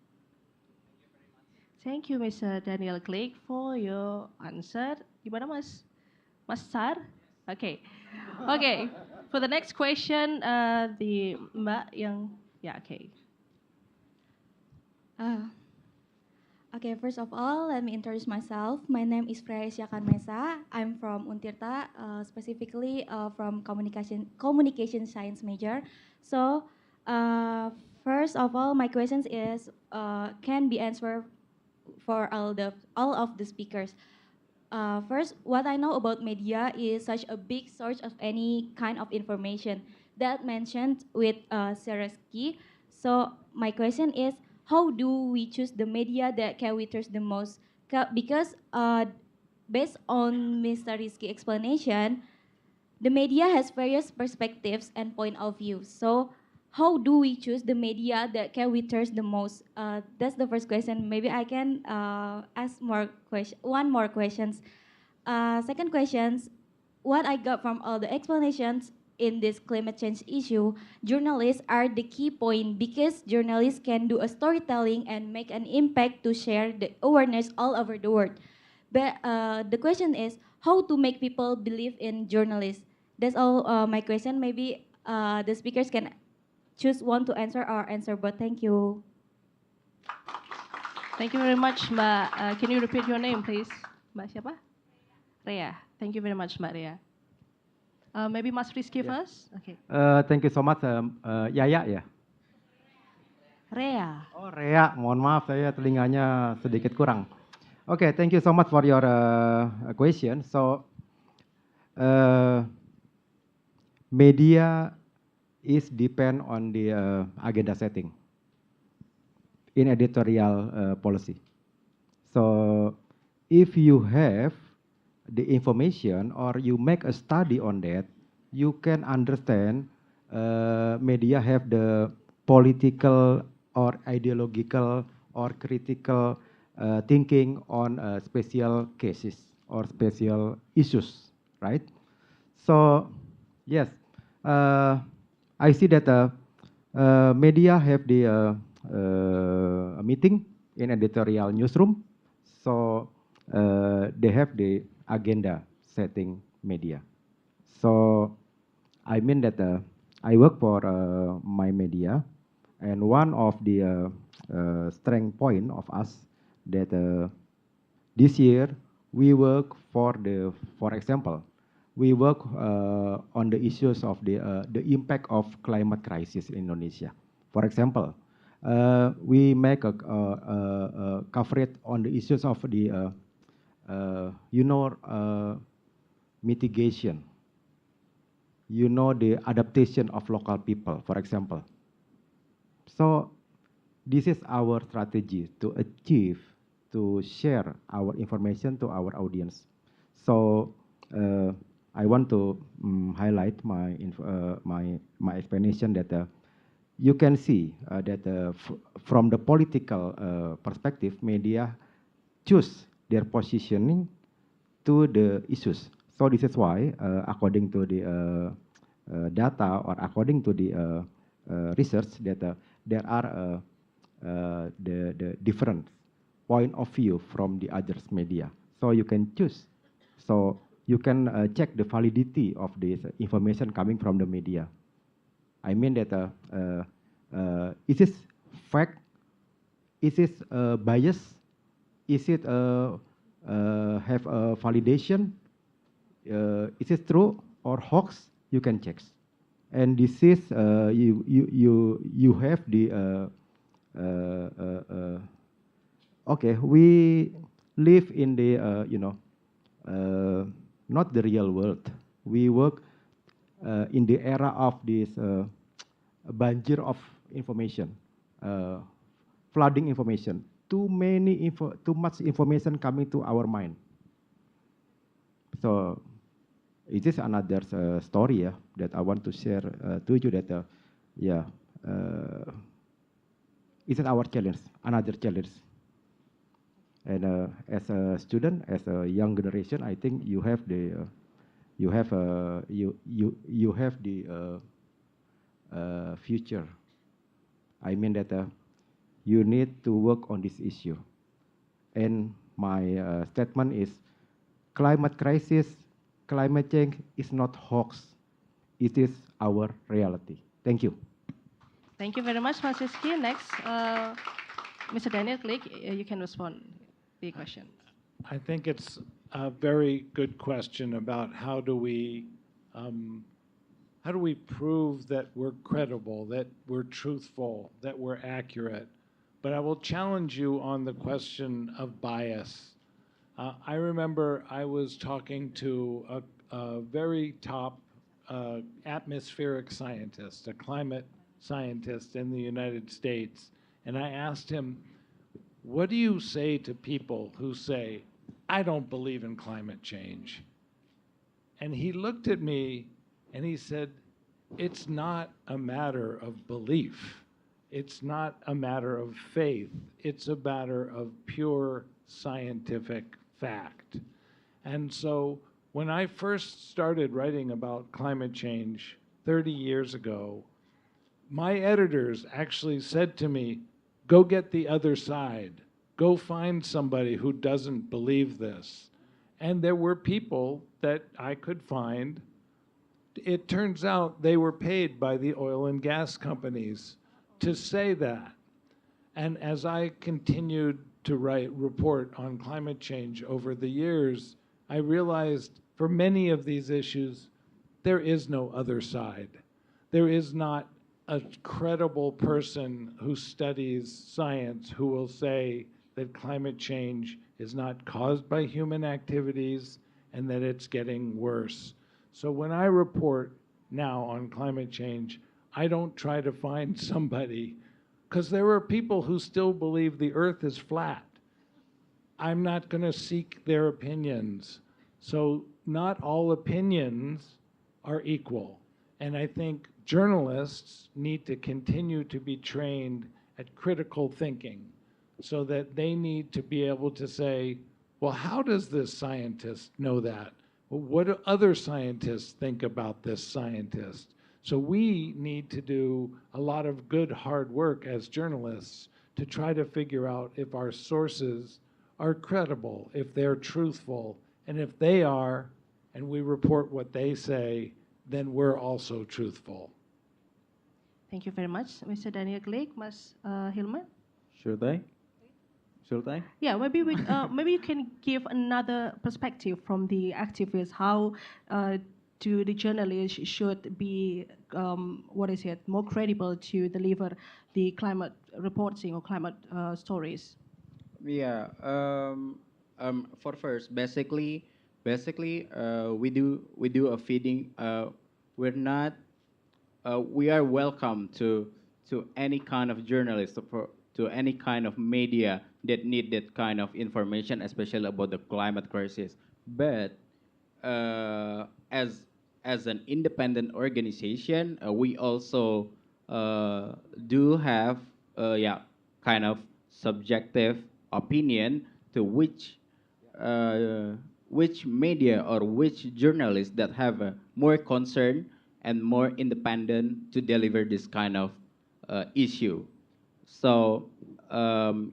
Thank you, Mr. Daniel Clegg, for your answer. Gimana, Mas? Mas Sar? Okay. Okay. For the next question, the Mbak yang, yeah, okay. Okay, first of all, let me introduce myself. My name is Freya Mesa. I'm from Untirta, specifically from communication science major. So, first of all, my questions is can be answered for all of the speakers. First, what I know about media is such a big source of any kind of information that mentioned with Sereski. So my question is, how do we choose the media that can we trust the most? Because based on Mr. Rizky explanation, the media has various perspectives and point of view. So how do we choose the media that can we trust the most? That's the first question. Maybe I can ask one more questions. Second questions, what I got from all the explanations in this climate change issue, journalists are the key point because journalists can do a storytelling and make an impact to share the awareness all over the world. But the question is how to make people believe in journalists. That's all my question. Maybe the speakers can choose one to answer or answer both. Thank you. Thank you very much, Mbak. Can you repeat your name, please? Mbak siapa? Rea. Thank you very much, Mbak Rea. Maybe Mas Rizky first. Okay. Thank you so much, Yaya ya. Rea. Oh, Rea, mohon maaf saya telinganya sedikit kurang. Okay, thank you so much for your question. So, media is depend on the agenda setting in editorial policy. So, if you have the information or you make a study on that, you can understand media have the political or ideological or critical thinking on special cases or special issues, right? So, yes, I see that media have the meeting in editorial newsroom. So they have the agenda setting media. So I mean that I work for my media, and one of the strength point of us that this year we work for example, we work on the issues of the impact of climate crisis in Indonesia. For example, we make a coverage on the issues of the mitigation, the adaptation of local people, for example. So this is our strategy to achieve, to share our information to our audience. So I want to highlight my explanation that you can see that from the political perspective, media choose their positioning to the issues. So this is why, according to the data or according to the research, that there are the different point of view from the others media. So you can choose. So you can check the validity of this information coming from the media. I mean that is this fact? Is it bias? Is it have a validation? Is it true or hoax? You can check. And this is you have the okay. We live in the not the real world. We work in the era of this banjir of information, flooding information. Too much information coming to our mind. So it is another story that I want to share to you that it is our challenge, another challenge. And as a student, as a young generation, I think you have the future. I mean that you need to work on this issue. And my statement is climate crisis, climate change is not hoax. It is our reality. Thank you. Thank you very much, Mas Rizky. Next, Mr. Daniel Click, you can respond to the question. I think it's a very good question about how do we prove that we're credible, that we're truthful, that we're accurate. But I will challenge you on the question of bias. I remember I was talking to a very top atmospheric scientist, a climate scientist in the United States, and I asked him, what do you say to people who say, I don't believe in climate change? And he looked at me and he said, it's not a matter of belief. It's not a matter of faith. It's a matter of pure scientific fact. And so when I first started writing about climate change 30 years ago, my editors actually said to me, go get the other side. Go find somebody who doesn't believe this. And there were people that I could find. It turns out they were paid by the oil and gas companies to say that. And as I continued to report on climate change over the years, I realized for many of these issues, there is no other side. There is not a credible person who studies science who will say that climate change is not caused by human activities and that it's getting worse. So when I report now on climate change, I don't try to find somebody, because there are people who still believe the earth is flat. I'm not going to seek their opinions. So not all opinions are equal. And I think journalists need to continue to be trained at critical thinking so that they need to be able to say, well, how does this scientist know that? Well, what do other scientists think about this scientist? So we need to do a lot of good, hard work as journalists to try to figure out if our sources are credible, if they're truthful, and if they are, and we report what they say, then we're also truthful. Thank you very much, Mr. Daniel Clegg. Mas Hilman? Should I? Should I? Yeah, maybe you can give another perspective from the activists. How do the journalists should be, more credible to deliver the climate reporting or climate stories? Yeah. For first, basically, we do a feeding. We're not. We are welcome to any kind of journalist, to any kind of media that need that kind of information, especially about the climate crisis. But as an independent organization, we also do have kind of subjective opinion to which media or which journalists that have more concern and more independent to deliver this kind of issue. So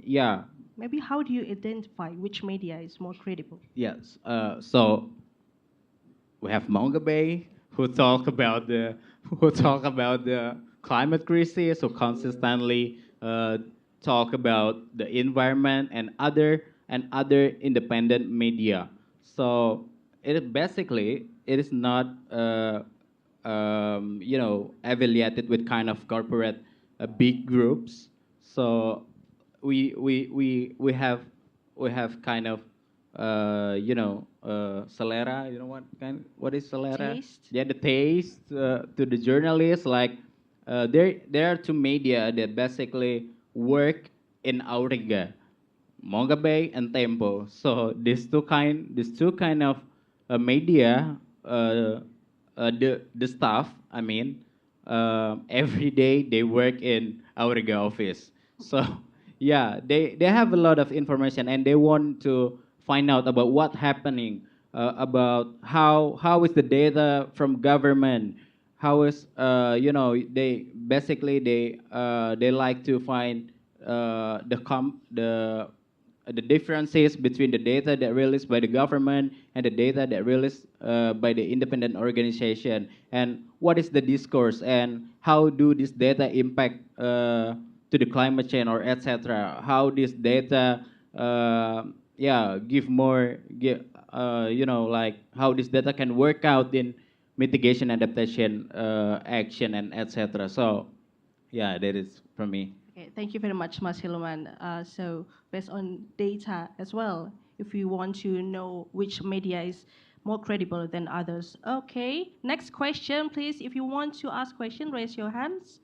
yeah, Maybe how do you identify which media is more credible? yes. So we have Mongabe who talk about the climate crisis, who consistently talk about the environment and other independent media. So it is not affiliated with kind of corporate big groups. So we have kind of Selera. You know what is Selera? Taste. Yeah, the taste to the journalists. Like there are two media that basically work in Auriga, Mongabe and Tempo. So these two kind of media, the staff, I mean, every day they work in Auriga office. So yeah, they have a lot of information and they want to find out about what happening, about how is the data from government, how is they like to find the differences between the data that released by the government and the data that released by the independent organization, and what is the discourse and how do this data impact to the climate change or etc. How this data give more give like how this data can work out in mitigation, adaptation, action, and etc. So yeah, that is from me. Okay, thank you very much, Mas Hilman. So based on data as well, if you want to know which media is more credible than others. Okay, next question, please. If you want to ask question, raise your hands.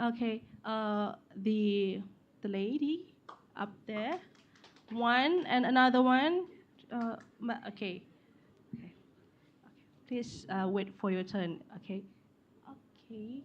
Okay, the lady up there, one and another one. Okay. Okay. Please wait for your turn. Okay. Okay.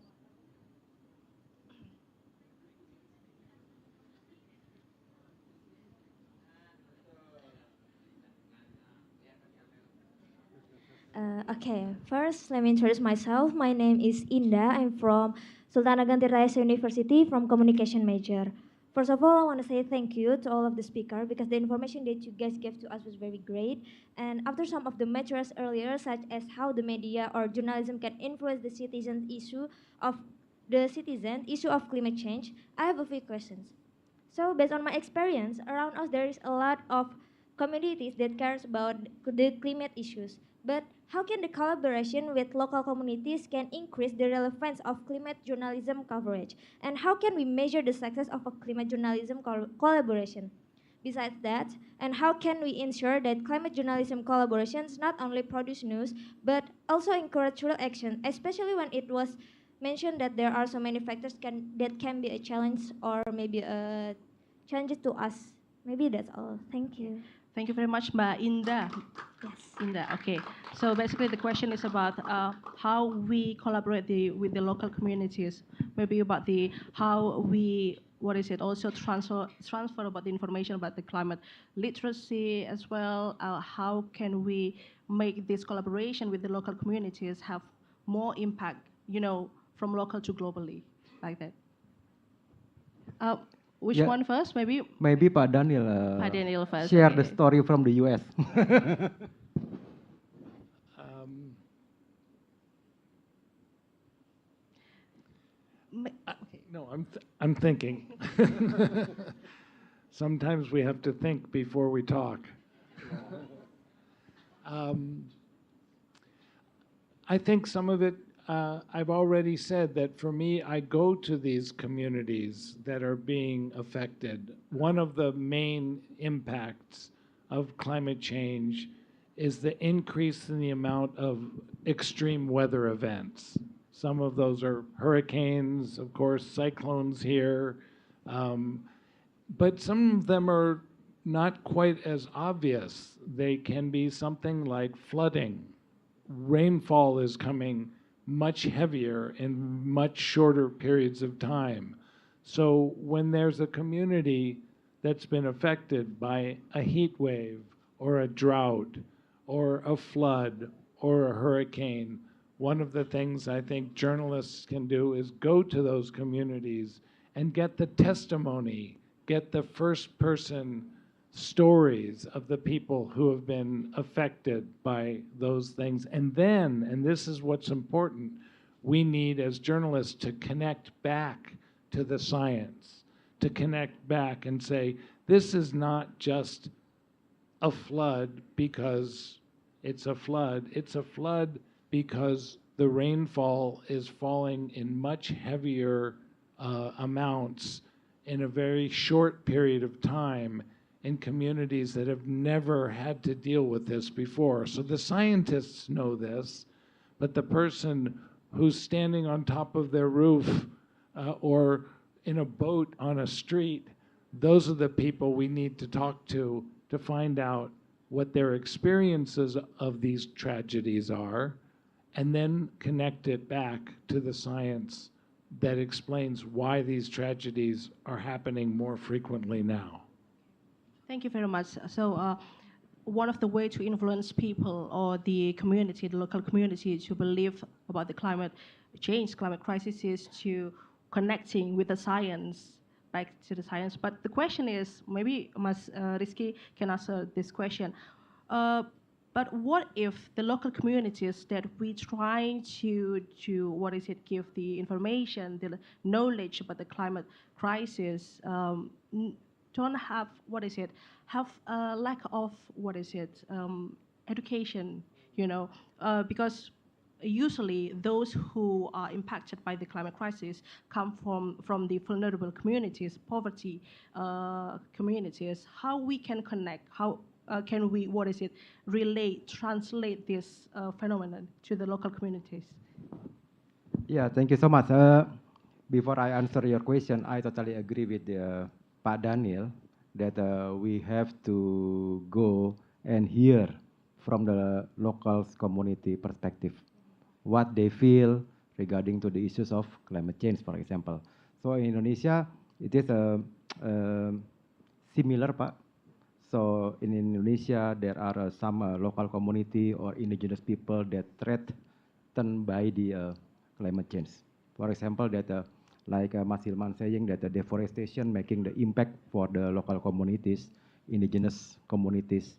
Okay, first let me introduce myself. My name is Indah. I'm from Sultan Ageng Tirta University from communication major. First of all, I want to say thank you to all of the speakers because the information that you guys gave to us was very great. And after some of the measures earlier, such as how the media or journalism can influence the citizen issue of climate change, I have a few questions. So based on my experience, around us there is a lot of communities that cares about the climate issues. But how can the collaboration with local communities can increase the relevance of climate journalism coverage? And how can we measure the success of a climate journalism collaboration? Besides that, and how can we ensure that climate journalism collaborations not only produce news, but also encourage real action, especially when it was mentioned that there are so many factors that can be a challenge or maybe a challenge to us. Maybe that's all. Thank you. Thank you very much, Mbak Indah. Yes. Indah, okay. So basically the question is about how we collaborate with the local communities, maybe about how we, also transfer about the information about the climate literacy as well. How can we make this collaboration with the local communities have more impact, from local to globally, like that. Which Yeah. one first, maybe? Maybe Pak Daniel, Pak Daniel first, share okay. the story from the US. No, I'm thinking. Sometimes we have to think before we talk. I think some of it, I've already said that for me, I go to these communities that are being affected. One of the main impacts of climate change is the increase in the amount of extreme weather events. Some of those are hurricanes, of course, cyclones here, but some of them are not quite as obvious. They can be something like flooding. Rainfall is coming much heavier in much shorter periods of time. So when there's a community that's been affected by a heat wave or a drought or a flood or a hurricane, one of the things I think journalists can do is go to those communities and get the testimony, get the first person stories of the people who have been affected by those things. And then, and this is what's important, we need as journalists to connect back to the science, to connect back and say, this is not just a flood because it's a flood. It's a flood because the rainfall is falling in much heavier amounts in a very short period of time in communities that have never had to deal with this before. So the scientists know this, but the person who's standing on top of their roof or in a boat on a street, those are the people we need to talk to find out what their experiences of these tragedies are, and then connect it back to the science that explains why these tragedies are happening more frequently now. Thank you very much. So one of the ways to influence people or the community, the local community, to believe about the climate change, climate crisis, is to connecting with the science, back to the science. But the question is, maybe Mas Rizky can answer this question. But what if the local communities that we try to give the information, the knowledge about the climate crisis, don't have have a lack of education, because usually those who are impacted by the climate crisis come from the vulnerable communities, poverty communities. How we can connect? How can we translate this phenomenon to the local communities? Yeah, thank you so much. Before I answer your question, I totally agree with Pak Daniel that we have to go and hear from the local community perspective, what they feel regarding to the issues of climate change, for example. So in Indonesia, it is similar, Pak. So in Indonesia, there are some local community or indigenous people that threatened by the climate change. For example, that like Mas Hilman saying that the deforestation making the impact for the local communities, indigenous communities,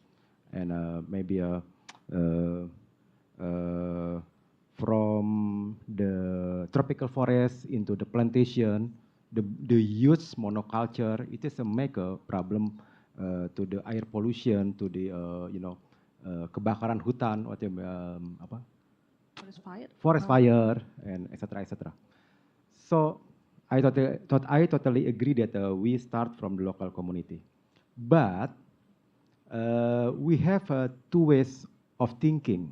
and maybe from the tropical forest into the plantation, the huge monoculture, it is a mega problem to the air pollution, to the kebakaran hutan, apa? Forest fire. Forest fire, and etc. etc. So I totally agree that we start from the local community, but we have two ways of thinking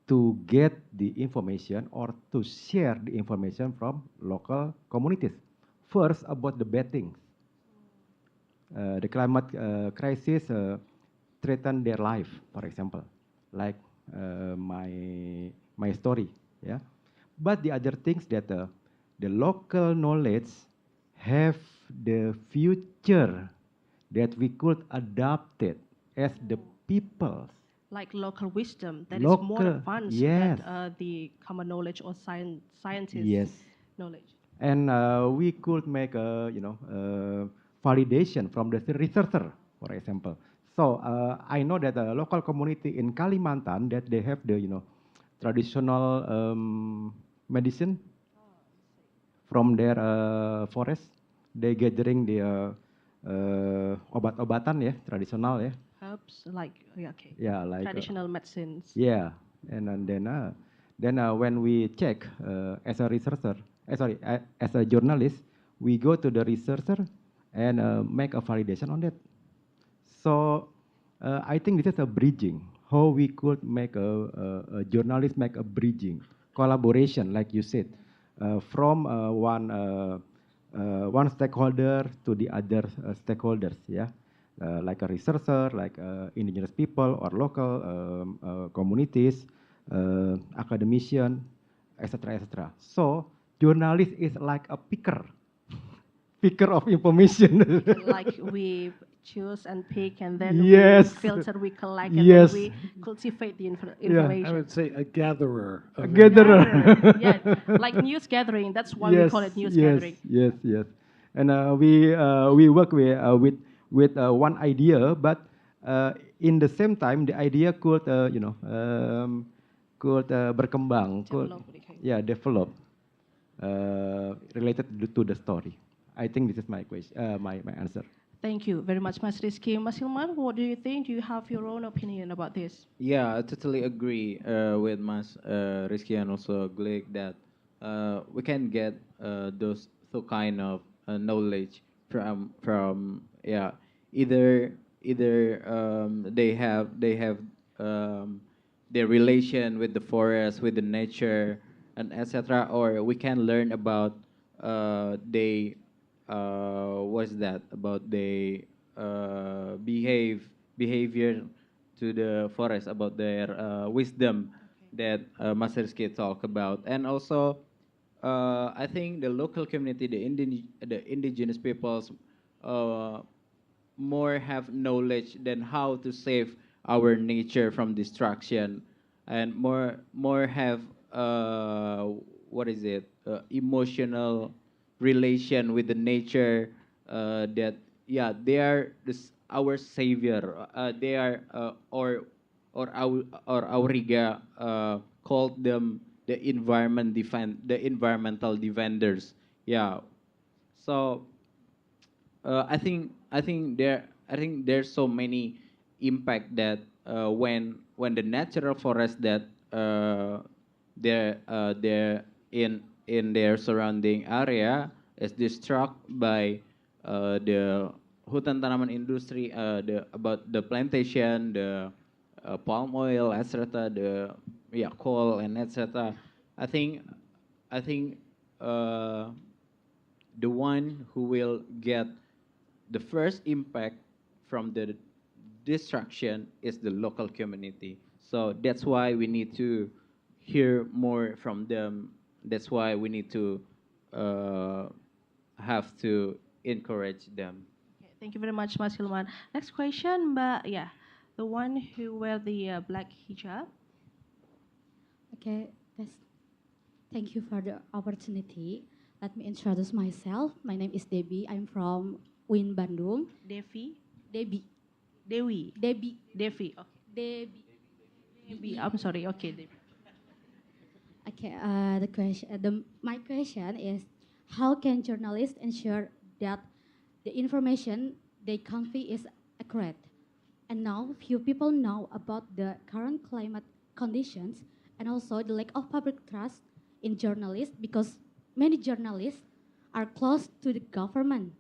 to get the information or to share the information from local communities. First, about the bad things. The climate crisis threaten their life, for example, like my story, yeah. But the other things that the local knowledge have the future that we could adopt it as the people. Like local wisdom that is more Local, advanced yes. than the common knowledge or scientist Yes. knowledge. And we could make a validation from the researcher, for example. So I know that the local community in Kalimantan that they have the traditional medicine from their forest. They gathering the obat-obatan ya tradisional ya. Herbs like okay. Yeah, like traditional medicines. Yeah, and then when we check as a researcher, as a journalist, we go to the researcher and make a validation on that. So I think this is a bridging. How we could make a journalist make a bridging collaboration, like you said, from one stakeholder to the other stakeholders. Yeah. Like a researcher, like indigenous people or local communities, academician, etc., etc. So journalist is like a picker of information. Like we choose and pick, and then Yes. we filter, we collect, and Yes. then we cultivate the Yeah. information. I would say a gatherer. A of gatherer. Yeah, like news gathering. That's why we call it news gathering. Yes, yes. And we work with one idea, but in the same time the idea could could berkembang, Develop, could okay. develop related to the story. I think this is my question, my answer. Thank you very much, Mas Rizky. Mas Hilman, what do you think? Do you have your own opinion about this? Yeah, I totally agree with Mas Rizky and also Glik that we can get those kind of knowledge from either they have their relation with the forest, with the nature, and etc. Or we can learn about they what's that about they behavior to the forest, about their wisdom that Master Skid talk about. And also I think the local community, the indigenous peoples more have knowledge than how to save our nature from destruction, and more have what is it emotional relation with the nature, that yeah, they are our savior, they are or Auriga called them the environmental defenders. Yeah, so I think there's so many impact that when the natural forest that they're in their surrounding area is destroyed by the hutan tanaman industry, the about the plantation, the palm oil, etc., the yeah coal and etc. I think I think the one who will get the first impact from the destruction is the local community. So that's why we need to hear more from them. That's why we need to uh, have to encourage them. Okay, thank you very much, Mas Hilman. Next question, Mbak, yeah, the one who wear the black hijab. Okay, thank you for the opportunity. Let me introduce myself. My name is Debbie. I'm from UIN Bandung. Devi, Debbie. Dewi, Debbie. Devi. Okay, Debbie. Devi. I'm sorry. Okay, Devi. Okay, my question is, how can journalists ensure that the information they convey is accurate? And now, few people know about the current climate conditions and also the lack of public trust in journalists because many journalists are close to the government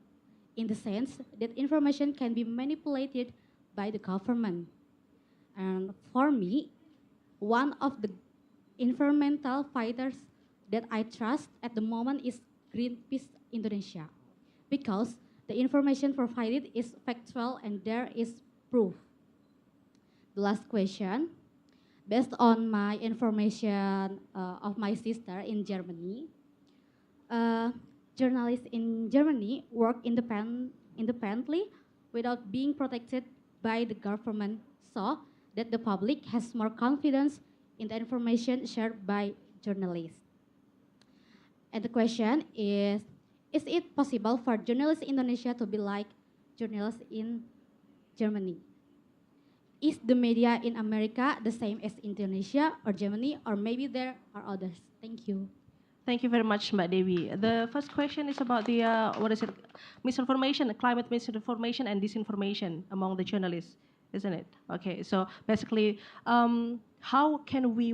in the sense that information can be manipulated by the government. And for me, one of the environmental fighters that I trust at the moment is Greenpeace Indonesia because the information provided is factual and there is proof. The last question, based on my information of my sister in Germany, uh, journalists in Germany work independently without being protected by the government so that the public has more confidence in the information shared by journalists. And the question is it possible for journalists in Indonesia to be like journalists in Germany? Is the media in America the same as Indonesia or Germany, or maybe there are others? Thank you. Thank you very much, Mbak Dewi. The first question is about the what is it? Misinformation, climate misinformation and disinformation among the journalists, isn't it? Okay, so basically, how can we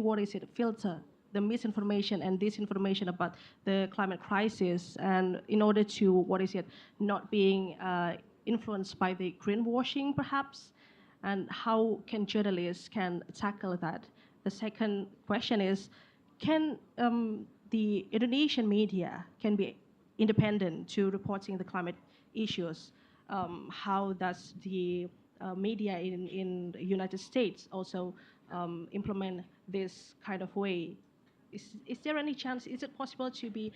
filter the misinformation and disinformation about the climate crisis, and in order to not being influenced by the greenwashing, perhaps, and how can journalists can tackle that? The second question is, can the Indonesian media can be independent to reporting the climate issues? How does the media in the United States also implement this kind of way? Is there any chance, is it possible to be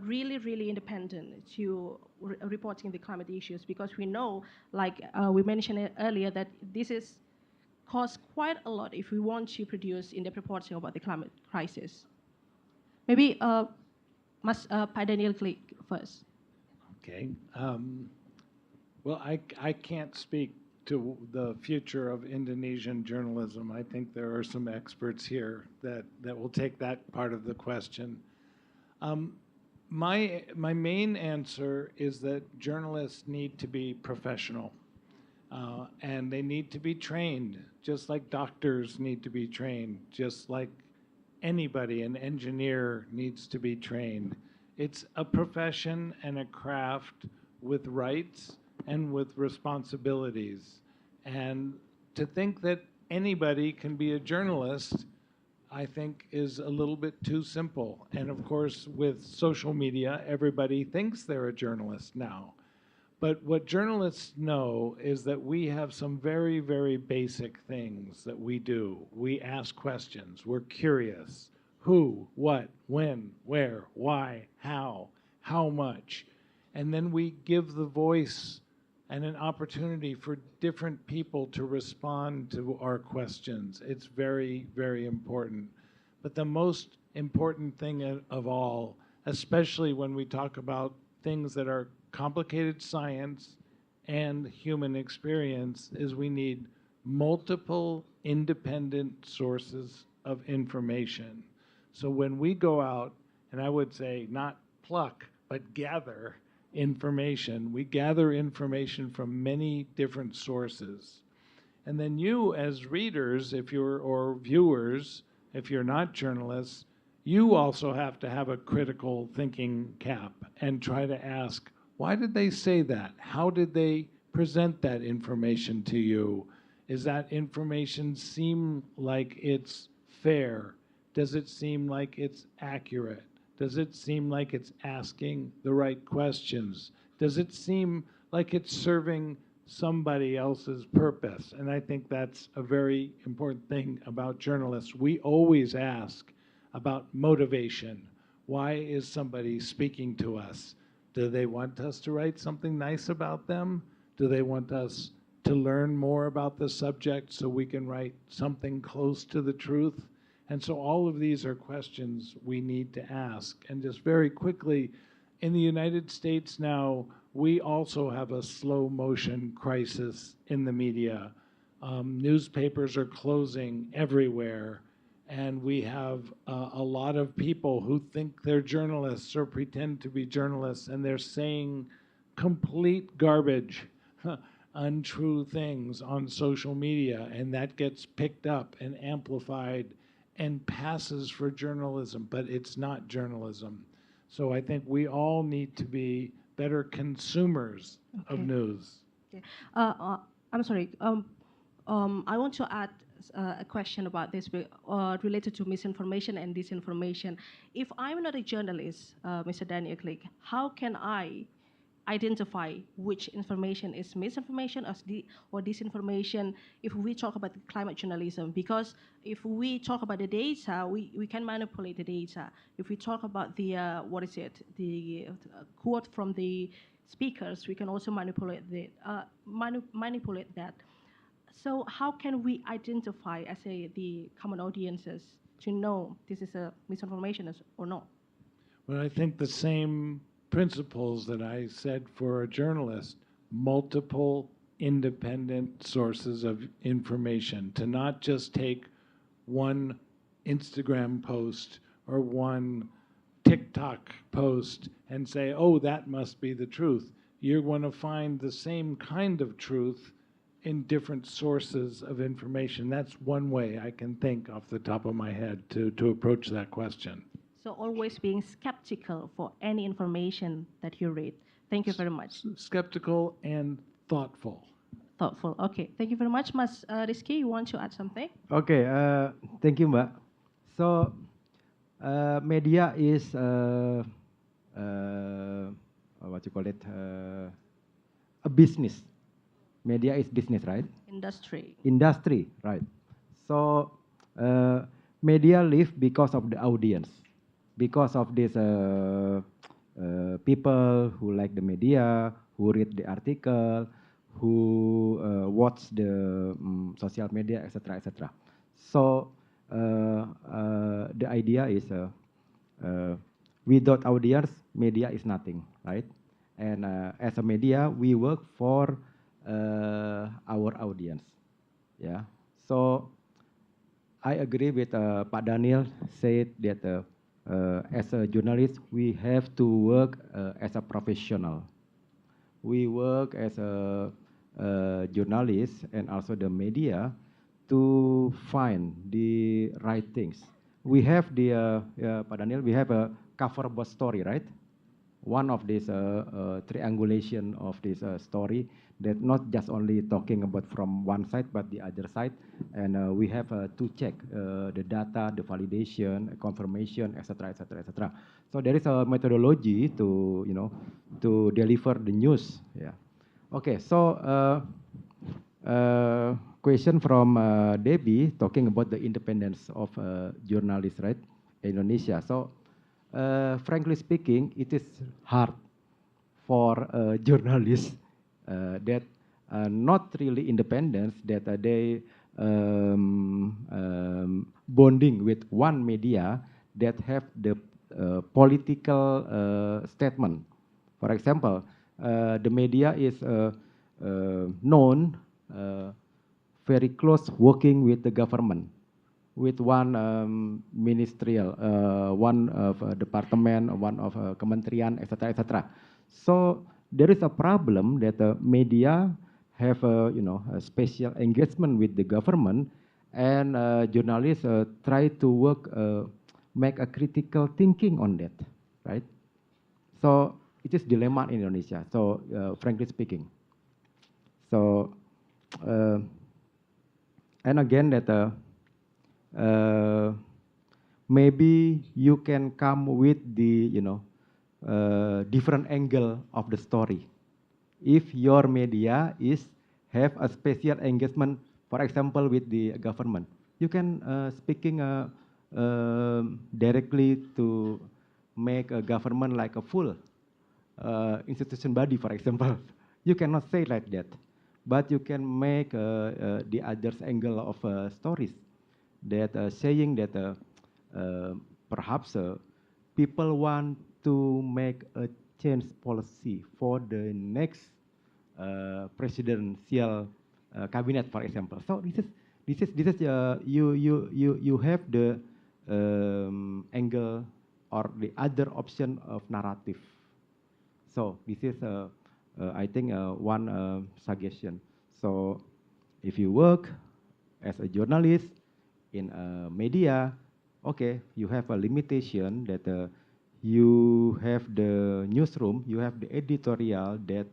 really, really independent to reporting the climate issues? Because we know, like we mentioned it earlier, that this is cost quite a lot if we want to produce in-depth reporting about the climate crisis. Maybe Pak Daniel click first. Okay. Well, I can't speak to the future of Indonesian journalism. I think there are some experts here that will take that part of the question. My main answer is that journalists need to be professional, and they need to be trained, just like doctors need to be trained, just like anybody, an engineer needs to be trained. It's a profession and a craft with rights and with responsibilities. And to think that anybody can be a journalist, I think, is a little bit too simple. And of course, with social media, everybody thinks they're a journalist now. But what journalists know is that we have some very, very basic things that we do. We ask questions. We're curious. Who, what, when, where, why, how much. And then we give the voice and an opportunity for different people to respond to our questions. It's very, very important. But the most important thing of all, especially when we talk about things that are complicated science and human experience, is we need multiple independent sources of information. So when we go out, and I would say not pluck, but gather information, we gather information from many different sources. And then you, as readers, or viewers, if you're not journalists, you also have to have a critical thinking cap and try to ask, why did they say that? How did they present that information to you? Is that information seem like it's fair? Does it seem like it's accurate? Does it seem like it's asking the right questions? Does it seem like it's serving somebody else's purpose. And I think that's a very important thing about journalists. We always ask about motivation. Why is somebody speaking to us? Do they want us to write something nice about them? Do they want us to learn more about the subject so we can write something close to the truth? And so all of these are questions we need to ask. And just very quickly, in the United States now, we also have a slow motion crisis in the media. Newspapers are closing everywhere, and we have a lot of people who think they're journalists or pretend to be journalists, and they're saying complete garbage, untrue things on social media, and that gets picked up and amplified and passes for journalism, but it's not journalism. So I think we all need to be better consumers of news. Okay. I'm sorry. I want to add a question about this related to misinformation and disinformation. If I'm not a journalist, Mr. Daniel Click, how can I identify which information is misinformation or disinformation if we talk about climate journalism? Because if we talk about the data, we can manipulate the data. If we talk about the, the quote from the speakers, we can also manipulate that. So how can we identify, as the common audiences, to know this is a misinformation or not? Well, I think the same principles that I said for a journalist, multiple independent sources of information, to not just take one Instagram post or one TikTok post and say, oh, that must be the truth. You're going to find the same kind of truth in different sources of information. That's one way I can think off the top of my head to approach that question. So always being skeptical for any information that you read. Thank you very much. Skeptical and thoughtful. Thoughtful. Okay. Thank you very much. Mas Rizky, you want to add something? Okay. Thank you, Mbak. So, media is what you call it? A business. Media is business, right? Industry. Industry, right? So, media live because of the audience, because of these people who like the media, who read the article, who watch the social media, etc., etc. So the idea is without audience, media is nothing, right? And as a media, we work for our audience, yeah. So I agree with Pak Daniel said that as a journalist, we have to work as a professional. We work as a journalist and also the media to find the right things. We have the, Pak Daniel, we have a cover board story, right? One of this triangulation of this story that not just only talking about from one side, but the other side. And we have to check the data, the validation, confirmation, etc., etc., etc. So there is a methodology to, you know, to deliver the news. Yeah. Okay. So question from Debbie talking about the independence of journalists, right? Indonesia. So frankly speaking, it is hard for journalists that not really independent, that they bonding with one media that have the political statement. For example, the media is known very close working with the government, with one ministerial, one of department, one of kementerian, etc., etc. So there is a problem that the media have a, you know, a special engagement with the government, and journalists try to work, make a critical thinking on that, right? So it is dilemma in Indonesia. So frankly speaking, so and again that maybe you can come with the, you know, different angle of the story. If your media is have a special engagement, for example, with the government. You can speaking directly to make a government like a full institution body, for example. You cannot say like that, but you can make the other's angle of stories that saying that perhaps people want to make a change policy for the next presidential cabinet, for example. So this is you have the angle or the other option of narrative. So this is I think one suggestion. So if you work as a journalist in media, okay, you have a limitation that you have the newsroom, you have the editorial that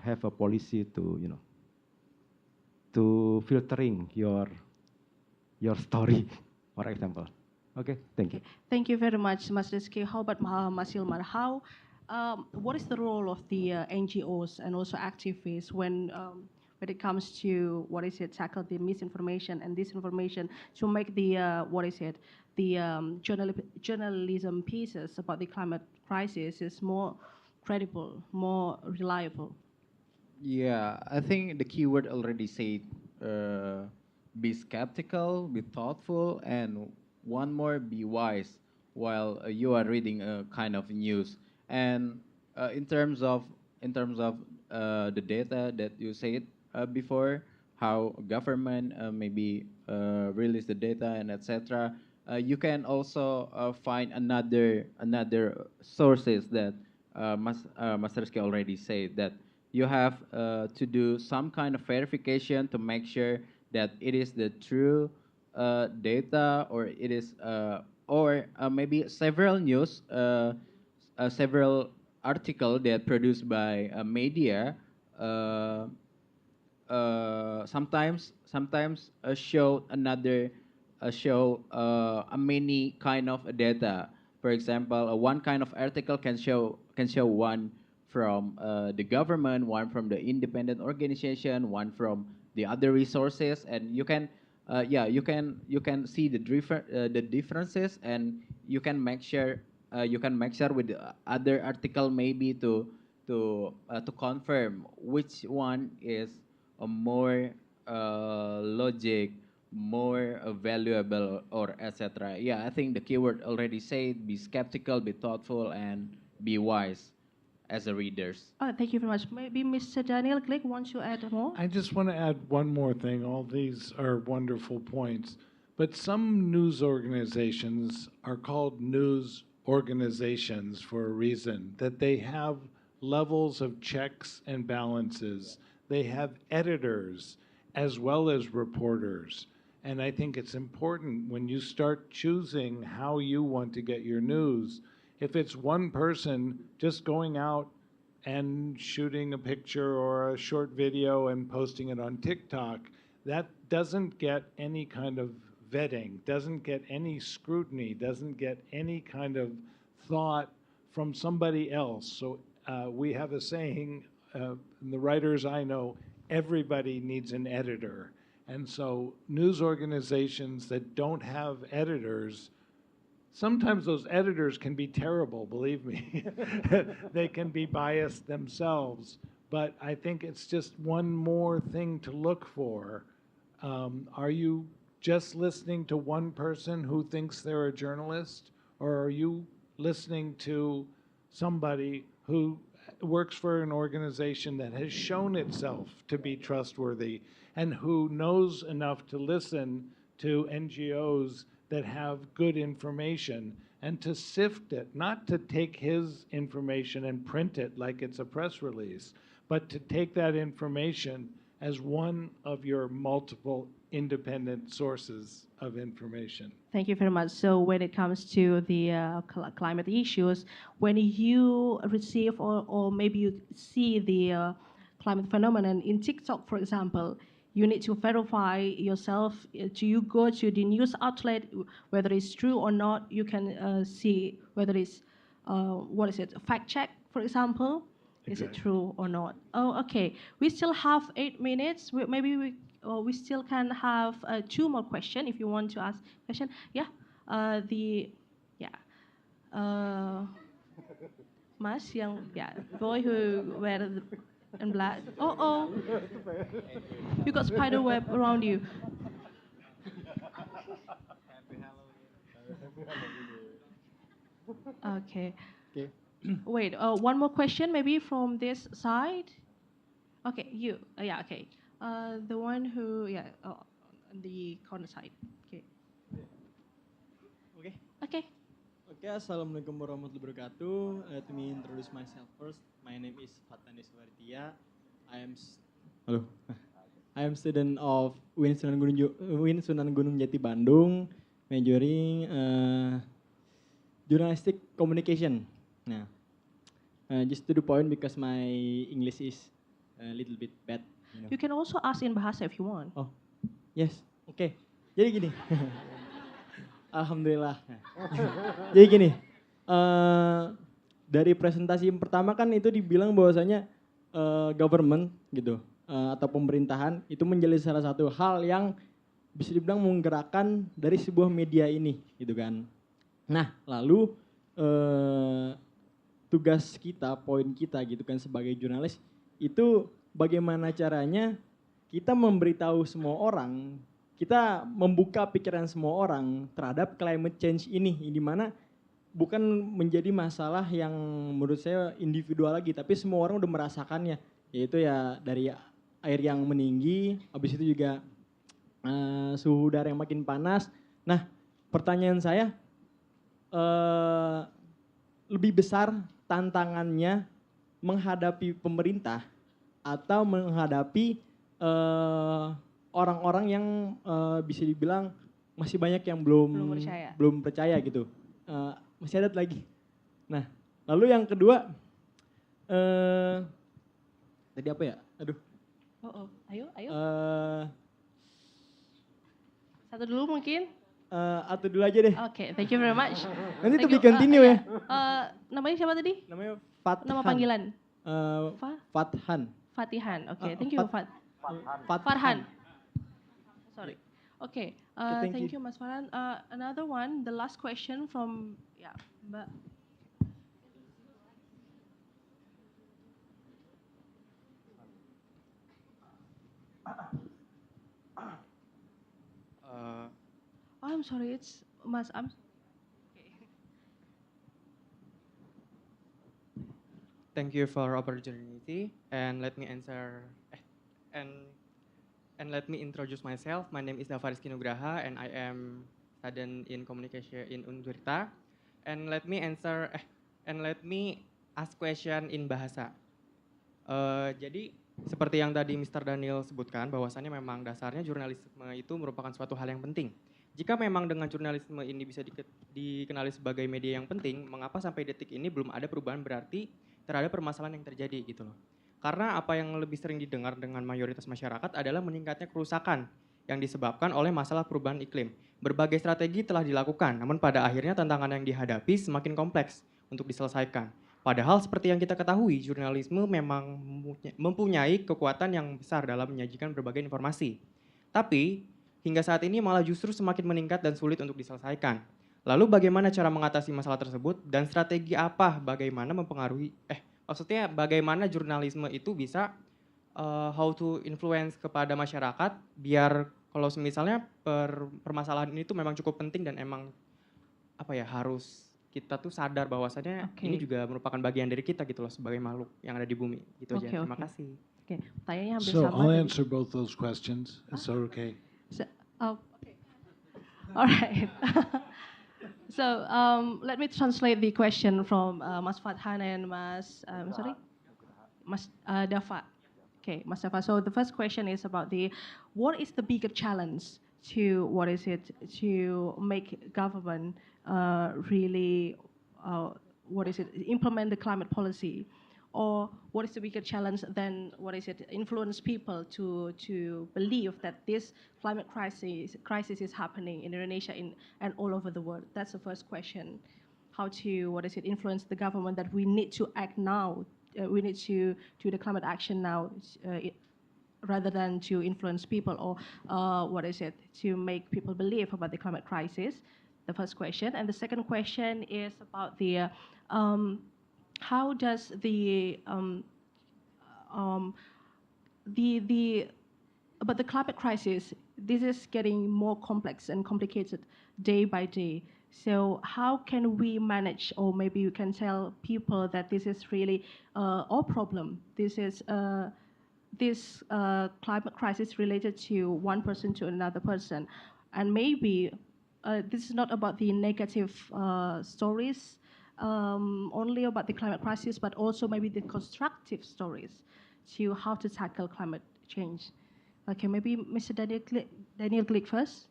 have a policy to to filtering your story, for example. Okay, thank you. Thank you very much, Mas Rizky. How about Mas Hilmar? What is the role of the NGOs and also activists when it comes to tackle the misinformation and disinformation to make the journalism pieces about the climate crisis is more credible, more reliable? Yeah, I think the keyword already said be skeptical, be thoughtful, and one more, be wise while you are reading a kind of news. And in terms of the data that you said before, how government maybe release the data and etc. You can also find another sources that Master Rizky already said that you have to do some kind of verification to make sure that it is the true data or it is or maybe several news several article that produced by media uh, sometimes show another show a many kind of data. For example, one kind of article can show one from the government, one from the independent organization, one from the other resources, and you can you can see the differences, and you can make sure with the other article maybe to confirm which one is a more logic, more valuable, or etc. Yeah, I think the keyword already said: be skeptical, be thoughtful, and be wise as a readers. Thank you very much. Maybe Mr. Daniel Glick wants to add more? I just want to add one more thing. All these are wonderful points. But some news organizations are called news organizations for a reason, that they have levels of checks and balances. They have editors as well as reporters. And I think it's important when you start choosing how you want to get your news, if it's one person just going out and shooting a picture or a short video and posting it on TikTok, that doesn't get any kind of vetting, doesn't get any scrutiny, doesn't get any kind of thought from somebody else. So we have a saying, the writers I know, everybody needs an editor. And so news organizations that don't have editors, sometimes those editors can be terrible, believe me. They can be biased themselves. But I think it's just one more thing to look for. Are you just listening to one person who thinks they're a journalist? Or are you listening to somebody who works for an organization that has shown itself to be trustworthy and who knows enough to listen to NGOs that have good information and to sift it, not to take his information and print it like it's a press release, but to take that information as one of your multiple independent sources of information. Thank you very much. So when it comes to the climate issues, when you receive or maybe you see the climate phenomenon in TikTok, for example, you need to verify yourself. Do you go to the news outlet, whether it's true or not? You can see whether it's, a fact check, for example. Is it Exactly. true or not? Oh, okay. We still have 8 minutes. Maybe we still can have two more questions if you want to ask question. Yeah. Yeah. Uh, Mas yang boy who wear the in black. Oh, you got spider web around you. Okay. Okay. Wait. One more question maybe from this side. Okay, you. Yeah. Okay. The one who on the corner side. Okay. Okay. Okay. Okay, Assalamualaikum warahmatullahi wabarakatuh. Let me introduce myself first. My name is Fatanis Wartia. I am Halo. I am student of Win Sunan Gunung Jati Bandung, majoring journalistic communication. Nah, just to the point because my English is a little bit bad. You can also ask in bahasa if you want. Oh, yes. Oke. Jadi gini. Alhamdulillah. Jadi gini. Dari presentasi yang pertama kan itu dibilang bahwasanya government gitu atau pemerintahan itu menjadi salah satu hal yang bisa dibilang menggerakkan dari sebuah media ini gitu kan. Nah, lalu tugas kita, poin kita gitu kan sebagai jurnalis itu bagaimana caranya kita memberitahu semua orang, kita membuka pikiran semua orang terhadap climate change ini, di mana bukan menjadi masalah yang menurut saya individual lagi, tapi semua orang udah merasakannya, yaitu ya dari air yang meninggi, habis itu juga suhu udara yang makin panas. Nah, pertanyaan saya, lebih besar tantangannya menghadapi pemerintah atau menghadapi orang-orang yang bisa dibilang masih banyak yang belum percaya gitu. Masih ada lagi. Nah, lalu yang kedua, tadi apa ya? Aduh. Ayo. Satu dulu mungkin. Atau dulu aja deh. Oke, thank you very much. Nanti to be continue ya. Namanya siapa tadi? Namanya Fathan. Nama panggilan? Fathan. Fatihan. Oke, thank you Farhan. Sorry. Okay, thank thank you. you, Mas Farhan. Another one, the last question from Mbak. I'm sorry, it's Mas. Thank you for opportunity and let me answer and let me introduce myself. My name is Davaris Kinugraha and I am student in communication in Untirta. And let me ask question in bahasa. Jadi seperti yang tadi Mr. Daniel sebutkan bahwasannya memang dasarnya jurnalisme itu merupakan suatu hal yang penting. Jika memang dengan jurnalisme ini bisa dikenali sebagai media yang penting, mengapa sampai detik ini belum ada perubahan berarti terhadap permasalahan yang terjadi gitu loh. Karena apa yang lebih sering didengar dengan mayoritas masyarakat adalah meningkatnya kerusakan yang disebabkan oleh masalah perubahan iklim. Berbagai strategi telah dilakukan, namun pada akhirnya tantangan yang dihadapi semakin kompleks untuk diselesaikan. Padahal seperti yang kita ketahui, jurnalisme memang mempunyai kekuatan yang besar dalam menyajikan berbagai informasi. Tapi hingga saat ini malah justru semakin meningkat dan sulit untuk diselesaikan. Lalu bagaimana cara mengatasi masalah tersebut dan strategi apa bagaimana bagaimana jurnalisme itu bisa how to influence kepada masyarakat biar kalau misalnya permasalahan ini tuh memang cukup penting dan emang harus kita tuh sadar bahwasannya ini juga merupakan bagian dari kita gitu loh sebagai makhluk yang ada di bumi gitu aja. Terima kasih. Oke, pertanyaannya hampir So sama. I'll answer both those questions. Is that okay? Okay. All right. So let me translate the question from Mas Fathan and Mas Dafa. Okay, Mas Dafa. So the first question is about what is the bigger challenge to make government really implement the climate policy, or what is the bigger challenge than influence people to believe that this climate crisis is happening in Indonesia and all over the world? That's the first question. How to influence the government that we need to act now we need to do the climate action now, rather than to influence people or to make people believe about the climate crisis. The first question, and the second question is about the how does um, the but the climate crisis, this is getting more complex and complicated day by day. So how can we manage, or maybe you can tell people that this is really our problem. This climate crisis related to one person to another person, and maybe this is not about the negative stories only about the climate crisis, but also maybe the constructive stories to how to tackle climate change. Okay, maybe Mr. Daniel Glick first.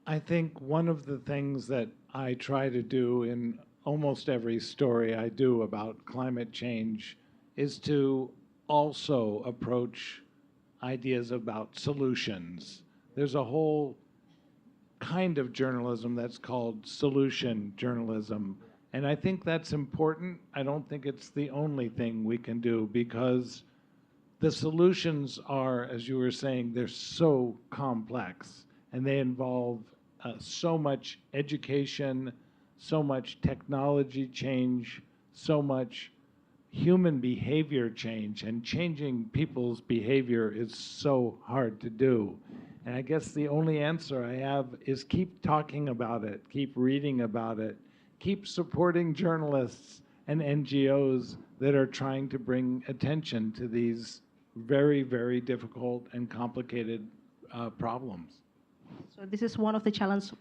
I think one of the things that I try to do in almost every story I do about climate change is to also approach ideas about solutions. There's a whole kind of journalism that's called solution journalism. And I think that's important. I don't think it's the only thing we can do, because the solutions are, as you were saying, they're so complex, and they involve so much education, so much technology change, so much human behavior change, and changing people's behavior is so hard to do. And I guess the only answer I have is keep talking about it, keep reading about it, keep supporting journalists and NGOs that are trying to bring attention to these very, very difficult and complicated problems. So this is one of the challenges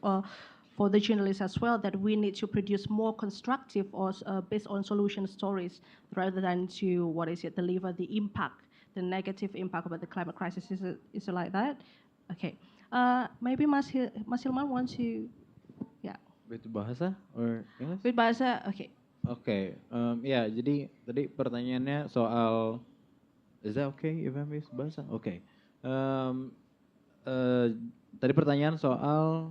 for the journalists as well, that we need to produce more constructive or based on solution stories rather than to deliver the impact, the negative impact about the climate crisis. Is it like that? Okay. Maybe Mas Hilman wants to, yeah. With bahasa or English? With bahasa, okay. Oke, ya jadi tadi pertanyaannya soal, is that okay if I miss bahasa? Oke. Tadi pertanyaan soal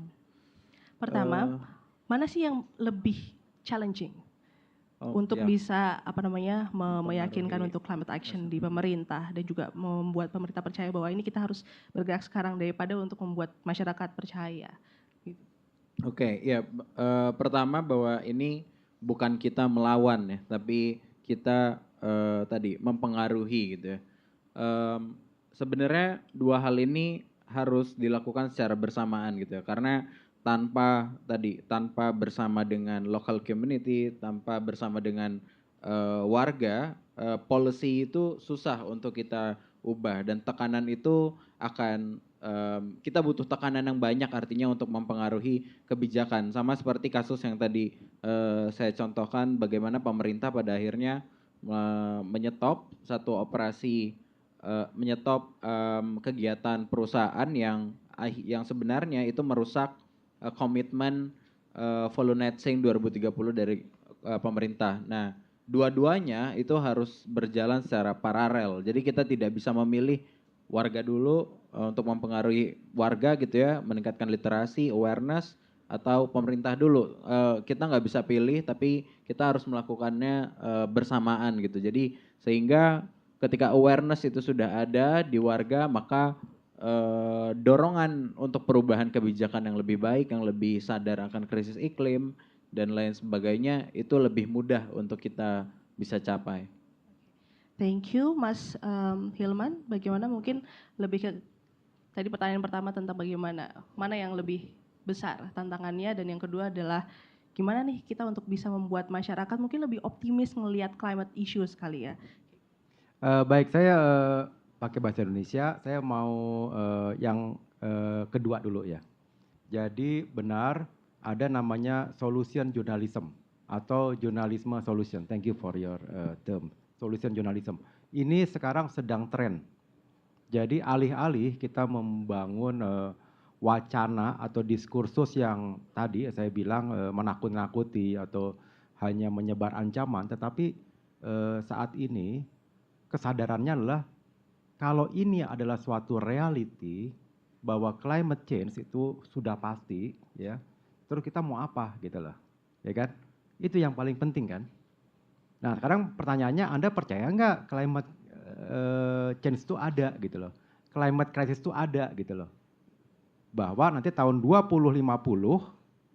Pertama, mana sih yang lebih challenging untuk ya, bisa meyakinkan untuk climate action di pemerintah, dan juga membuat pemerintah percaya bahwa ini kita harus bergerak sekarang daripada untuk membuat masyarakat percaya. Gitu. Oke, ya pertama bahwa ini bukan kita melawan ya, tapi kita tadi mempengaruhi gitu ya. Sebenarnya dua hal ini harus dilakukan secara bersamaan gitu ya, karena tanpa bersama dengan local community, tanpa bersama dengan warga, policy itu susah untuk kita ubah, dan tekanan itu akan kita butuh tekanan yang banyak artinya untuk mempengaruhi kebijakan. Sama seperti kasus yang tadi saya contohkan, bagaimana pemerintah pada akhirnya menyetop satu operasi, menyetop kegiatan perusahaan yang sebenarnya itu merusak komitmen volunteering 2030 dari pemerintah. Nah, dua-duanya itu harus berjalan secara paralel. Jadi kita tidak bisa memilih warga dulu untuk mempengaruhi warga gitu ya, meningkatkan literasi, awareness, atau pemerintah dulu. Kita nggak bisa pilih, tapi kita harus melakukannya bersamaan gitu. Jadi sehingga ketika awareness itu sudah ada di warga, maka dorongan untuk perubahan kebijakan yang lebih baik, yang lebih sadar akan krisis iklim dan lain sebagainya, itu lebih mudah untuk kita bisa capai. Thank you, Mas Hilman. Bagaimana mungkin lebih ke tadi pertanyaan pertama tentang mana yang lebih besar tantangannya, dan yang kedua adalah gimana nih kita untuk bisa membuat masyarakat mungkin lebih optimis melihat climate issue sekali ya. Baik, saya pakai bahasa Indonesia, saya mau yang kedua dulu ya. Jadi benar ada namanya solution journalism atau journalism solution. Thank you for your term, solution journalism. Ini sekarang sedang tren. Jadi alih-alih kita membangun wacana atau diskursus yang tadi saya bilang menakut-nakuti atau hanya menyebar ancaman, tetapi saat ini kesadarannya adalah kalau ini adalah suatu reality bahwa climate change itu sudah pasti ya, terus kita mau apa gitu loh, ya kan? Itu yang paling penting kan. Nah, sekarang pertanyaannya, Anda percaya nggak climate change itu ada gitu loh. Climate crisis itu ada gitu loh. Bahwa nanti tahun 2050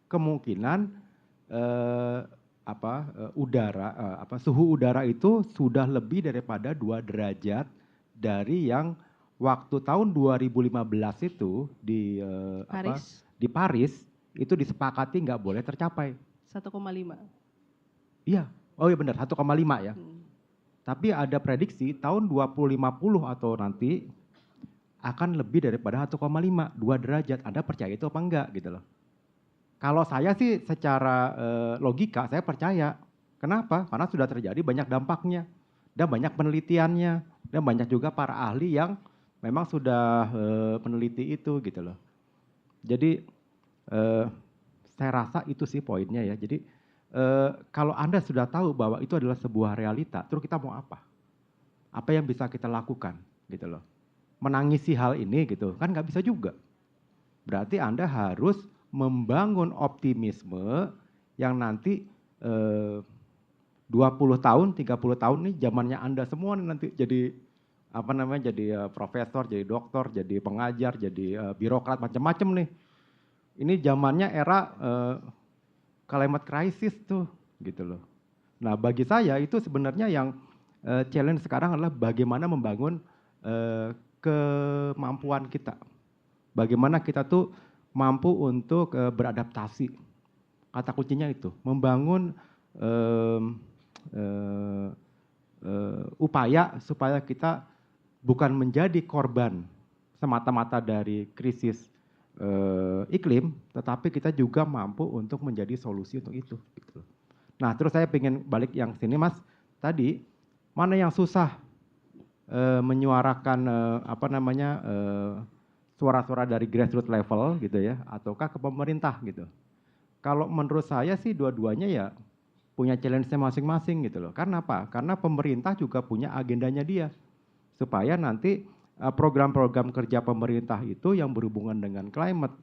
kemungkinan suhu udara itu sudah lebih daripada 2 derajat dari yang waktu tahun 2015 itu Paris. di Paris itu disepakati nggak boleh tercapai. 1,5. Iya, oh iya benar 1,5 ya. Tapi ada prediksi tahun 2050 atau nanti akan lebih daripada 1,5, 2 derajat. Anda percaya itu apa enggak gitu loh. Kalau saya sih secara logika saya percaya. Kenapa? Karena sudah terjadi banyak dampaknya dan banyak penelitiannya dan banyak juga para ahli yang memang sudah meneliti itu gitu loh. Jadi saya rasa itu sih poinnya ya. Jadi kalau Anda sudah tahu bahwa itu adalah sebuah realita, terus kita mau apa? Apa yang bisa kita lakukan gitu loh. Menangisi hal ini gitu kan nggak bisa juga. Berarti Anda harus membangun optimisme yang nanti 20 tahun, 30 tahun nih zamannya Anda semua nih nanti jadi jadi profesor, jadi dokter, jadi pengajar, jadi birokrat macam-macam nih. Ini zamannya era climate crisis tuh gitu loh. Nah, bagi saya itu sebenarnya yang challenge sekarang adalah bagaimana membangun kemampuan kita. Bagaimana kita tuh mampu untuk beradaptasi. Kata kuncinya itu, membangun upaya supaya kita bukan menjadi korban semata-mata dari krisis iklim, tetapi kita juga mampu untuk menjadi solusi untuk itu. Gitu. Nah, terus saya ingin balik yang sini, Mas. Tadi mana yang susah menyuarakan suara-suara dari grassroots level gitu ya, ataukah ke pemerintah gitu. Kalau menurut saya sih dua-duanya ya punya challenge-nya masing-masing gitu loh. Karena apa? Karena pemerintah juga punya agendanya dia. Supaya nanti program-program kerja pemerintah itu yang berhubungan dengan climate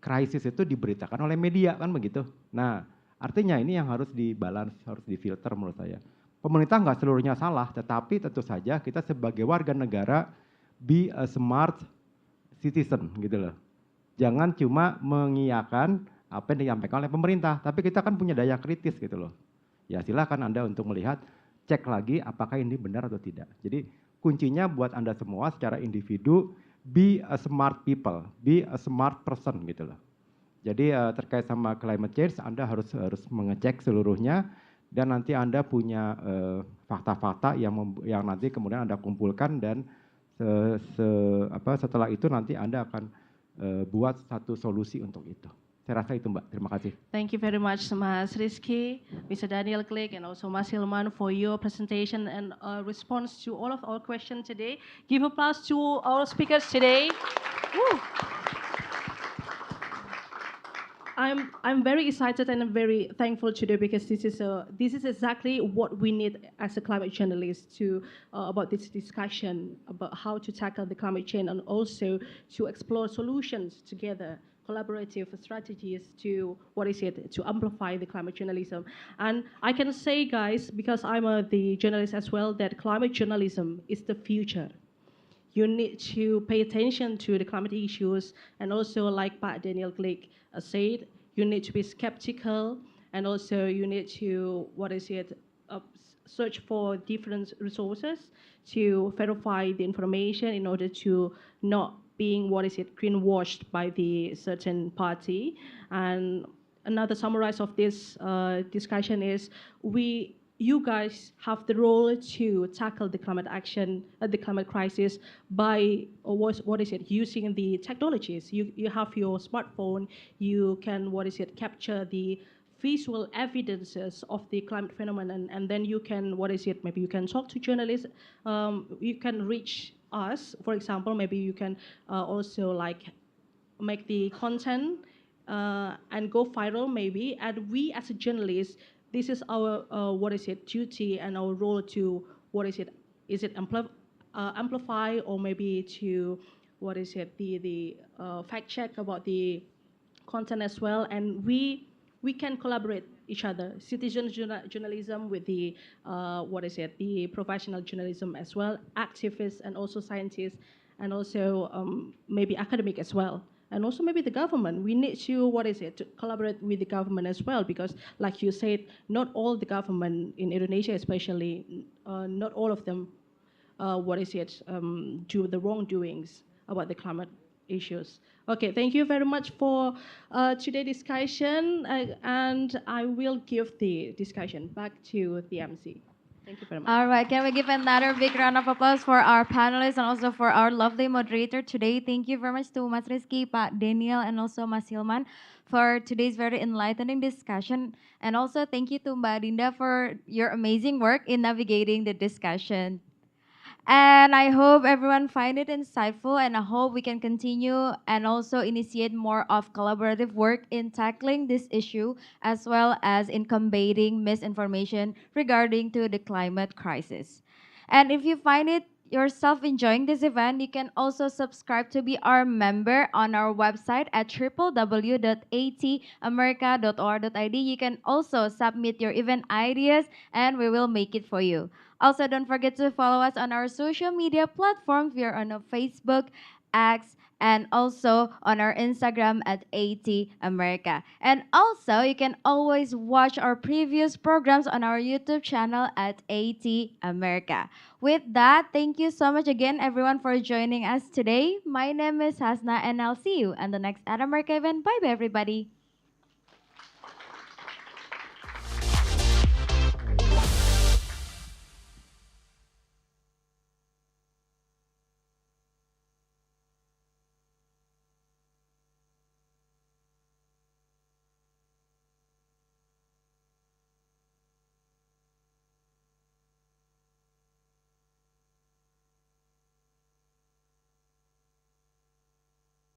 crisis itu diberitakan oleh media kan begitu. Nah, artinya ini yang harus dibalance, harus difilter menurut saya. Pemerintah nggak seluruhnya salah, tetapi tentu saja kita sebagai warga negara be a smart citizen gitu loh. Jangan cuma mengiyakan apa yang disampaikan oleh pemerintah, tapi kita kan punya daya kritis gitu loh. Ya silakan Anda untuk melihat, cek lagi apakah ini benar atau tidak. Jadi kuncinya buat Anda semua secara individu, be a smart people, be a smart person gitu loh. Jadi terkait sama climate change, Anda harus mengecek seluruhnya dan nanti Anda punya fakta-fakta yang nanti kemudian Anda kumpulkan dan setelah itu nanti Anda akan buat satu solusi untuk itu. Saya rasa itu Mbak, terima kasih. Thank you very much, Mas Rizky, Mr. Daniel Clegg, and also Mas Hilman for your presentation and response to all of our questions today. Give applause to our speakers today. Woo. I'm very excited and I'm very thankful today because this is exactly what we need as a climate journalist to about this discussion about how to tackle the climate change and also to explore solutions together, collaborative strategies to to amplify the climate journalism. And I can say, guys, because I'm the journalist as well, that climate journalism is the future. You need to pay attention to the climate issues, and also like Pak Daniel Clegg said, you need to be skeptical, and also you need to search for different resources to verify the information in order to not being greenwashed by the certain party. And another summarize of this discussion is you guys have the role to tackle the climate action, the climate crisis by using the technologies. You have your smartphone, you can capture the visual evidences of the climate phenomenon, and then you can maybe you can talk to journalists, you can reach us. For example, maybe you can also make the content and go viral maybe, and we as a journalist, this is our duty and our role to amplify or maybe to the fact check about the content as well. And we we can collaborate each other. Citizen journalism with the the professional journalism as well, activists and also scientists, and also maybe academic as well. And also maybe the government. We need to to collaborate with the government as well, because like you said, not all the government in Indonesia, especially, not all of them do the wrongdoings about the climate issues. Okay, thank you very much for today's discussion, and I will give the discussion back to the MC. Thank you very much. All right, can we give another big round of applause for our panelists and also for our lovely moderator today? Thank you very much to Mas Rizky, Pak Daniel, and also Mas Hilman for today's very enlightening discussion. And also thank you to Mbak Dinda for your amazing work in navigating the discussion. And I hope everyone find it insightful, and I hope we can continue and also initiate more of collaborative work in tackling this issue, as well as in combating misinformation regarding to the climate crisis. And if you find it yourself enjoying this event, you can also subscribe to be our member on our website at www.atamerica.or.id. You can also submit your event ideas and we will make it for you. Also, don't forget to follow us on our social media platforms. We are on Facebook, X, and also on our Instagram at AT America. And also, you can always watch our previous programs on our YouTube channel at AT America. With that, thank you so much again, everyone, for joining us today. My name is Hasna, and I'll see you on the next At America event. Bye, everybody.